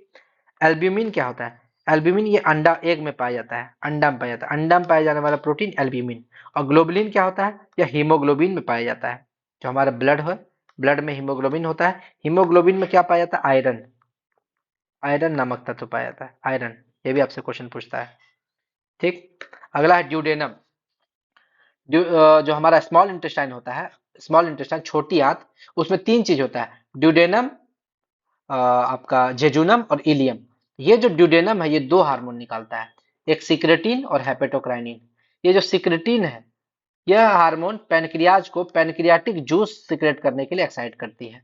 एल्ब्यूमिन क्या होता है? एल्ब्यूमिन ये अंडा एग में पाया जाता है, अंडा में पाया जाता है, अंडा में पाया जाने वाला प्रोटीन एल्ब्यूमिन। और ग्लोबुलिन क्या होता है? यह हीमोग्लोबिन में पाया जाता है। जो हमारा ब्लड है, ब्लड में हीमोग्लोबिन होता है। हीमोग्लोबिन में क्या पाया जाता है? आयरन। आयरन नामक तत्व पाया जाता है, आयरन। ये भी आपसे क्वेश्चन पूछता है। ठीक। अगला है ड्यूडेनम। जो हमारा स्मॉल इंटेस्टाइन होता है, स्मॉल इंटेस्टाइन, छोटी आंत, उसमें 3 चीज होता है, ड्यूडेनम, आपका जेजुनम और इलियम। ये जो ड्यूडेनम है ये 2 हार्मोन निकालता है, एक सिक्रेटिन और हेपेटोक्राइनिन। ये जो सिक्रेटिन है, यह हार्मोन पैनक्रियाज को पैनक्रियाटिक जूस सिक्रेट करने के लिए एक्साइट करती है,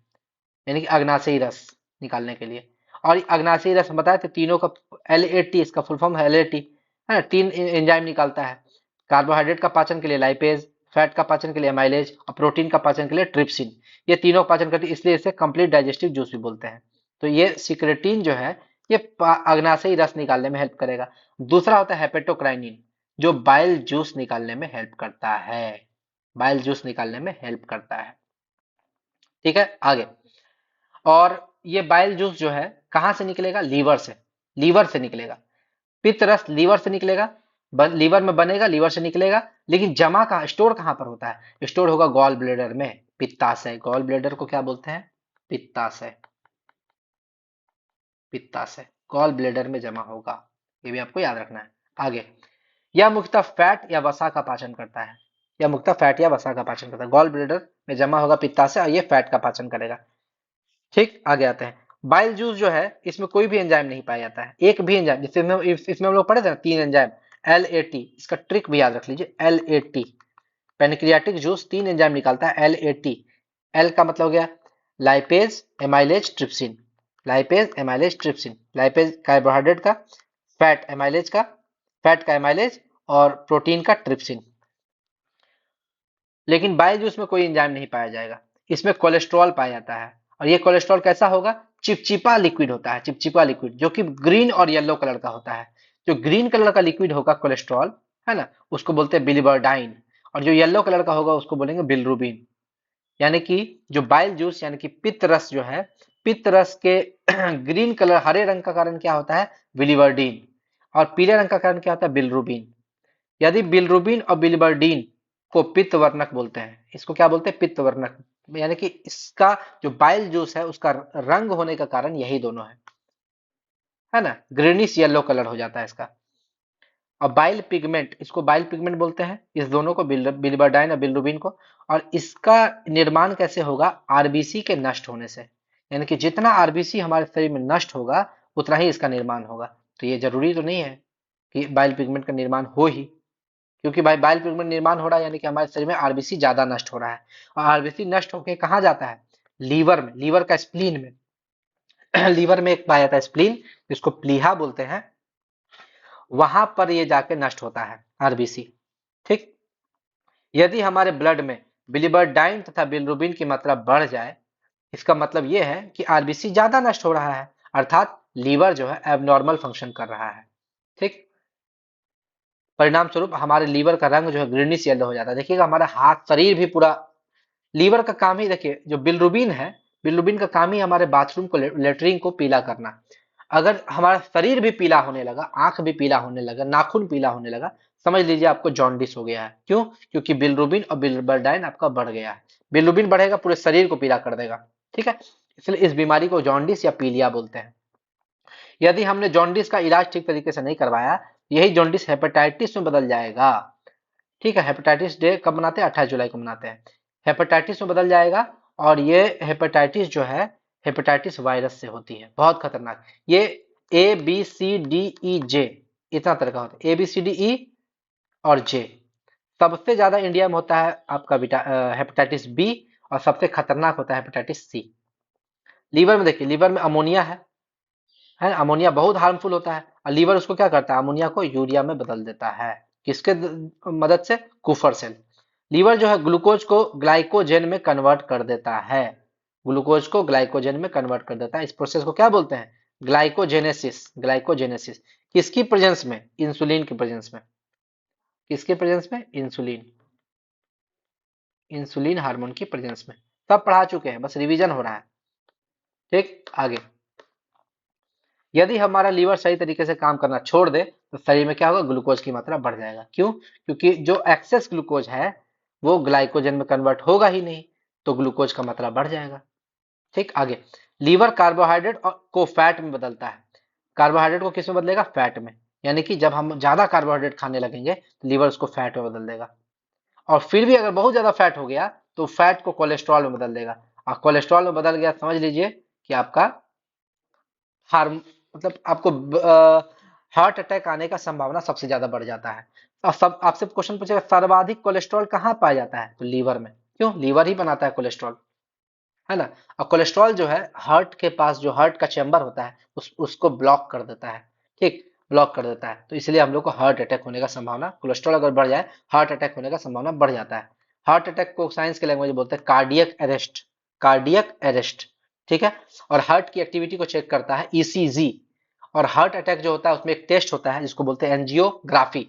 यानी कि अग्नाशयी रस निकालने के लिए। और अग्नाशयी रस हम बताए थे तीनों का, एल इसका फुल फॉर्म है, एल है ना। 3 एंजाइम निकालता है, कार्बोहाइड्रेट का पाचन के लिए लाइपेज, फैट का पाचन के लिए एमाइलेज, और प्रोटीन का पाचन के लिए ट्रिप्सिन। ये तीनों का पाचन करती है, इसलिए इसे कंप्लीट डाइजेस्टिव जूस भी बोलते हैं। तो ये सिक्रेटिन जो है ये अग्नाशयी रस निकालने में हेल्प करेगा। दूसरा होता है हेपेटोक्राइनिन, जो बाइल जूस निकालने में हेल्प करता है, बाइल जूस निकालने में हेल्प करता है। ठीक है, आगे। और ये बाइल जूस जो है कहाँ से निकलेगा? लीवर से, लीवर से निकलेगा। पित्त रस लीवर से निकलेगा, लीवर में बनेगा, लीवर से निकलेगा। लेकिन जमा कहाँ, स्टोर कहाँ पर होता है? स्टोर होगा गॉल ब्लेडर में, पित्ताशय। गॉल ब्लेडर को क्या बोलते हैं? पित्ताशय, पित्ताशय। गॉल ब्लेडर में जमा होगा, ये भी आपको याद रखना है। आगे, यह मुख्यतः फैट या वसा का पाचन करता है। यह मुख्यतः फैट या वसा का पाचन करता है। गॉल ब्लेडर में जमा होगा पित्ताशय और ये फैट का पाचन करेगा। ठीक, आगे आते हैं। बाइल जूस जो है इसमें कोई भी एंजाइम नहीं पाया जाता है, एक भी एंजाइम, जैसे इसमें हम लोग पढ़े थे ना 3 एंजाइम, LAT, इसका ट्रिक भी याद रख लीजिए, LAT। पैनक्रियाटिक जूस 3 एंजाइम निकालता है, LAT। एल का मतलब हो गया lipase, amylase, trypsin. Lipase, amylase, trypsin. Lipase carbohydrate का, फैट एमाइलेज का, फैट का एमाइलेज, और प्रोटीन का ट्रिप्सिन। लेकिन बाइल जूस में कोई एंजाइम नहीं पाया जाएगा, इसमें कोलेस्ट्रॉल पाया जाता है। और ये कोलेस्ट्रॉल कैसा होगा? चिपचिपा लिक्विड होता है, चिपचिपा लिक्विड, जो कि ग्रीन और येलो कलर का होता है। जो ग्रीन कलर का लिक्विड होगा कोलेस्ट्रॉल, है ना, उसको बोलते हैं बिलिबर्डाइन। और जो येलो कलर का होगा उसको बोलेंगे बिलरुबिन। यानी कि जो बाइल जूस यानी कि पित्त रस जो है, पित्त रस के ग्रीन कलर, हरे रंग का कारण क्या होता है? बिलिवर्डिन। और पीले रंग का कारण क्या होता है? बिलरुबिन। यदि बिलरुबिन और बिलिवर्डिन को पित्त वर्णक बोलते हैं, इसको क्या बोलते हैं? पित्त वर्णक। यानी कि इसका जो बाइल जूस है उसका रंग होने का कारण यही दोनों है ना, ग्रीनिश येलो कलर हो जाता है इसका। और बाइल पिगमेंट, इसको बाइल पिगमेंट बोलते हैं, इस दोनों को, बिलिबर्डाइन और बिलिरुबिन को। और इसका निर्माण कैसे होगा? आरबीसी के नष्ट होने से। यानी कि जितना आरबीसी हमारे शरीर में नष्ट होगा उतना ही इसका निर्माण होगा। तो ये जरूरी तो नहीं है कि बाइल पिगमेंट का निर्माण हो ही, क्योंकि भाई बाइल पिगमेंट निर्माण हो रहा है यानी कि हमारे शरीर में आरबीसी ज्यादा नष्ट हो रहा है। और आरबीसी नष्ट होकर कहाँ जाता है? लीवर में, लीवर का स्प्लीन में। लीवर में एक पाया जाता है स्प्लीन, जिसको प्लीहा बोलते हैं, वहां पर ये जाके नष्ट होता है आरबीसी। ठीक, यदि हमारे ब्लड में बिलिबर्डाइन तथा बिलिरुबिन की मात्रा बढ़ जाए, इसका मतलब यह है कि आरबीसी ज्यादा नष्ट हो रहा है, अर्थात लीवर जो है एबनॉर्मल फंक्शन कर रहा है। ठीक, परिणाम स्वरूप हमारे लीवर का रंग जो है ग्रीनिश येलो हो जाता है। देखिएगा हमारा हाथ, शरीर भी पूरा, लीवर का काम ही, देखिए जो बिलरुबिन है, बिलरुबिन का काम ही हमारे बाथरूम को, लेटरिन को पीला करना। अगर हमारा शरीर भी पीला होने लगा, आंख भी पीला होने लगा, नाखून पीला होने लगा, समझ लीजिए आपको जॉन्डिस हो गया है। क्यों? क्योंकि बिलरुबिन और बिलिबर्डाइन आपका बढ़ गया है। बिलरुबिन बढ़ेगा, पूरे शरीर को पीला कर देगा। ठीक है, इसलिए इस बीमारी को जॉन्डिस या पीलिया बोलते हैं। यदि हमने जॉन्डिस का इलाज ठीक तरीके से नहीं करवाया, यही जॉन्डिस हेपेटाइटिस में बदल जाएगा। ठीक है, हेपेटाइटिस डे कब मनाते हैं? 28 जुलाई को मनाते हैं। हेपेटाइटिस में बदल जाएगा। और ये हेपेटाइटिस जो है, हेपेटाइटिस वायरस से होती है, बहुत खतरनाक। ये ABCDEJ, इतना तरह का होता है, ABCDE और जे। सबसे ज्यादा इंडिया में होता है आपका हेपेटाइटिस बी, और सबसे खतरनाक होता है हेपेटाइटिस सी। लीवर में देखिए, लीवर में अमोनिया है ना, अमोनिया बहुत हार्मफुल होता है, और लीवर उसको क्या करता है? अमोनिया को यूरिया में बदल देता है। किसके मदद से? कुफर सेल। लीवर जो है ग्लूकोज को ग्लाइकोजेन में कन्वर्ट कर देता है, ग्लूकोज को ग्लाइकोजेन में कन्वर्ट कर देता है। इस प्रोसेस को क्या बोलते हैं? ग्लाइकोजेनेसिस। ग्लाइकोजेनेसिस किसकी प्रेजेंस में? इंसुलिन की प्रेजेंस में। किसके प्रेजेंस में? इंसुलिन। इंसुलिन हार्मोन की प्रेजेंस में। सब पढ़ा चुके हैं, बस रिवीजन हो रहा है। ठीक, आगे, यदि हमारा लीवर सही तरीके से काम करना छोड़ दे तो शरीर में क्या होगा? ग्लूकोज की मात्रा बढ़ जाएगा। क्यों? क्योंकि जो एक्सेस ग्लूकोज है वो ग्लाइकोजन में कन्वर्ट होगा ही नहीं, तो ग्लूकोज का मात्रा बढ़ जाएगा। ठीक, आगे, लीवर कार्बोहाइड्रेट और को फैट में बदलता है। कार्बोहाइड्रेट को किस में बदलेगा? फैट में। यानी कि जब हम ज्यादा कार्बोहाइड्रेट खाने लगेंगे तो लीवर उसको फैट में बदल देगा। और फिर भी अगर बहुत ज्यादा फैट हो गया तो फैट को कोलेस्ट्रॉल में बदल देगा। और कोलेस्ट्रॉल में बदल गया, समझ लीजिए कि आपका हार्म, मतलब आपको हार्ट अटैक आने का संभावना सबसे ज्यादा बढ़ जाता है। और सब आपसे क्वेश्चन पूछेगा सर्वाधिक कोलेस्ट्रॉल कहाँ पाया जाता है? तो लीवर में। क्यों? लीवर ही बनाता है कोलेस्ट्रॉल, है ना। और कोलेस्ट्रॉल जो है हार्ट के पास, जो हार्ट का चैम्बर होता है उसको ब्लॉक कर देता है। ठीक, ब्लॉक कर देता है, तो इसलिए हम लोग को हार्ट अटैक होने का संभावना, कोलेस्ट्रॉल अगर बढ़ जाए हार्ट अटैक होने का संभावना बढ़ जाता है। हार्ट अटैक को साइंस के लैंग्वेज में बोलते हैं कार्डियक अरेस्ट। Cardiac arrest. ठीक है, और हार्ट की एक्टिविटी को चेक करता है ईसीजी। और हार्ट अटैक जो होता है उसमें एक टेस्ट होता है जिसको बोलते हैं एंजियोग्राफी।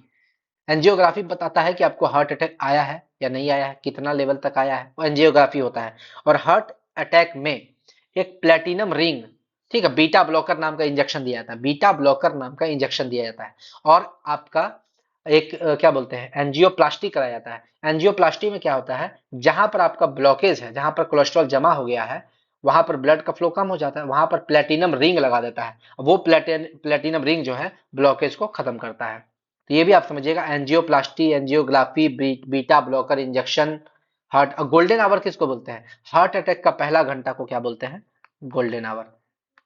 एंजियोग्राफी बताता है कि आपको हार्ट अटैक आया है या नहीं आया है, कितना लेवल तक आया है, वो एंजियोग्राफी होता है। और हार्ट अटैक में एक प्लेटिनम रिंग, ठीक है, बीटा ब्लॉकर नाम का इंजेक्शन दिया जाता है, बीटा ब्लॉकर नाम का इंजेक्शन दिया जाता है। और आपका एक क्या बोलते हैं, एंजियोप्लास्टी कराया जाता है। एंजियोप्लास्टी में क्या होता है? जहां पर आपका ब्लॉकेज है, जहां पर कोलेस्ट्रॉल जमा हो गया है, वहां पर ब्लड का फ्लो कम हो जाता है, वहां पर प्लेटिनम रिंग लगा देता है, वो प्लेटिनम रिंग जो है ब्लॉकेज को खत्म करता है। तो ये भी आप समझिएगा, angioplasty, angiography, beta blocker injection, heart. Golden hour किसको बोलते हैं? हार्ट अटैक का पहला घंटा को क्या बोलते हैं? Golden hour.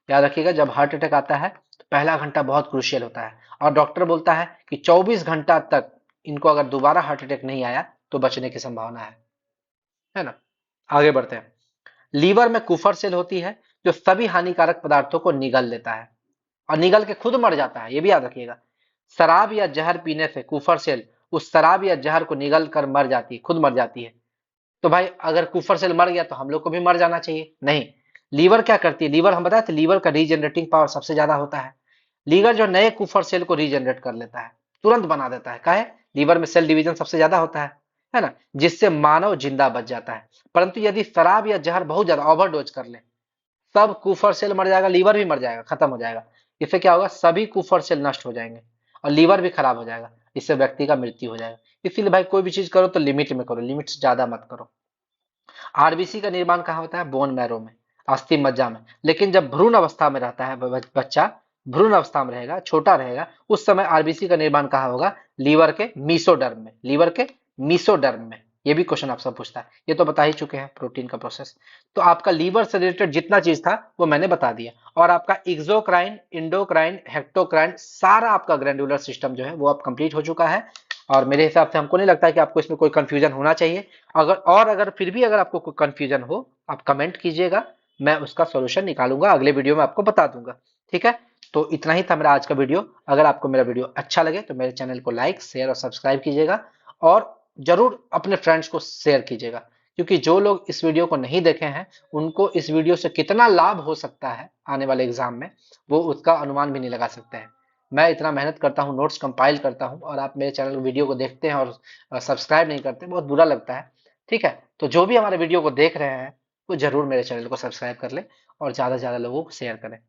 याद रखिएगा, जब हार्ट अटैक आता है तो पहला घंटा बहुत क्रूशियल होता है, और डॉक्टर बोलता है कि 24 घंटा तक इनको अगर दोबारा हार्ट अटैक नहीं आया तो बचने की संभावना है ना। आगे बढ़ते हैं। लीवर में कुफर सेल होती है जो सभी हानिकारक पदार्थों को निगल लेता है और निगल के खुद मर जाता है, ये भी याद रखिएगा। शराब या जहर पीने से कुफर सेल उस शराब या जहर को निगल कर मर जाती है, खुद मर जाती है। तो भाई अगर कुफर सेल मर गया तो हम लोग को भी मर जाना चाहिए? नहीं। लीवर क्या करती है? लीवर हम बताए थे, लीवर का रीजनरेटिंग पावर सबसे ज्यादा होता है। लीवर जो नए कुफर सेल को रीजनरेट कर लेता है, तुरंत बना देता है। काहे? लीवर में सेल डिवीजन सबसे ज्यादा होता है ना, जिससे मानव जिंदा बच जाता है। परंतु यदि शराब या जहर बहुत ज्यादा ओवरडोज कर ले, सब कुफर सेल मर जाएगा, लीवर भी मर जाएगा, खत्म हो जाएगा। इससे क्या होगा? सभी कुफर सेल नष्ट हो जाएंगे और लीवर भी खराब हो जाएगा, इससे व्यक्ति का मृत्यु हो जाएगा। इसीलिए भाई कोई भी चीज करो तो लिमिट में करो, लिमिट से ज्यादा मत करो। आरबीसी का निर्माण कहाँ होता है? बोन मैरो में, अस्थि मज्जा में। लेकिन जब भ्रूण अवस्था में रहता है बच्चा, भ्रूण अवस्था में रहेगा, छोटा रहेगा, उस समय आरबीसी का निर्माण कहाँ होगा? लीवर के मीसोडर्म में, लीवर के मीसोडर्म में। ये भी क्वेश्चन आपसे पूछता है, ये तो बता ही चुके हैं, प्रोटीन का प्रोसेस। तो आपका लीवर से रिलेटेड जितना चीज था वो मैंने बता दिया, और आपका एक्सोक्राइन, इंडोक्राइन, हेक्टोक्राइन, सारा आपका ग्लैंडुलर सिस्टम जो है वो अब कंप्लीट हो चुका है। और मेरे हिसाब से हमको नहीं लगता है कि आपको इसमें कोई कंफ्यूजन होना चाहिए। अगर फिर भी अगर आपको कोई कंफ्यूजन हो, आप कमेंट कीजिएगा, मैं उसका सॉल्यूशन निकालूंगा, अगले वीडियो में आपको बता दूंगा। ठीक है, तो इतना ही था मेरा आज का वीडियो। अगर आपको मेरा वीडियो अच्छा लगे तो मेरे चैनल को लाइक, शेयर और सब्सक्राइब कीजिएगा, और जरूर अपने फ्रेंड्स को शेयर कीजिएगा, क्योंकि जो लोग इस वीडियो को नहीं देखे हैं उनको इस वीडियो से कितना लाभ हो सकता है आने वाले एग्जाम में, वो उसका अनुमान भी नहीं लगा सकते हैं। मैं इतना मेहनत करता हूँ, नोट्स कंपाइल करता हूँ, और आप मेरे चैनल वीडियो को देखते हैं और सब्सक्राइब नहीं करते, बहुत बुरा लगता है। ठीक है, तो जो भी हमारे वीडियो को देख रहे हैं वो जरूर मेरे चैनल को सब्सक्राइब कर ले और ज्यादा से ज्यादा लोगों को शेयर करें।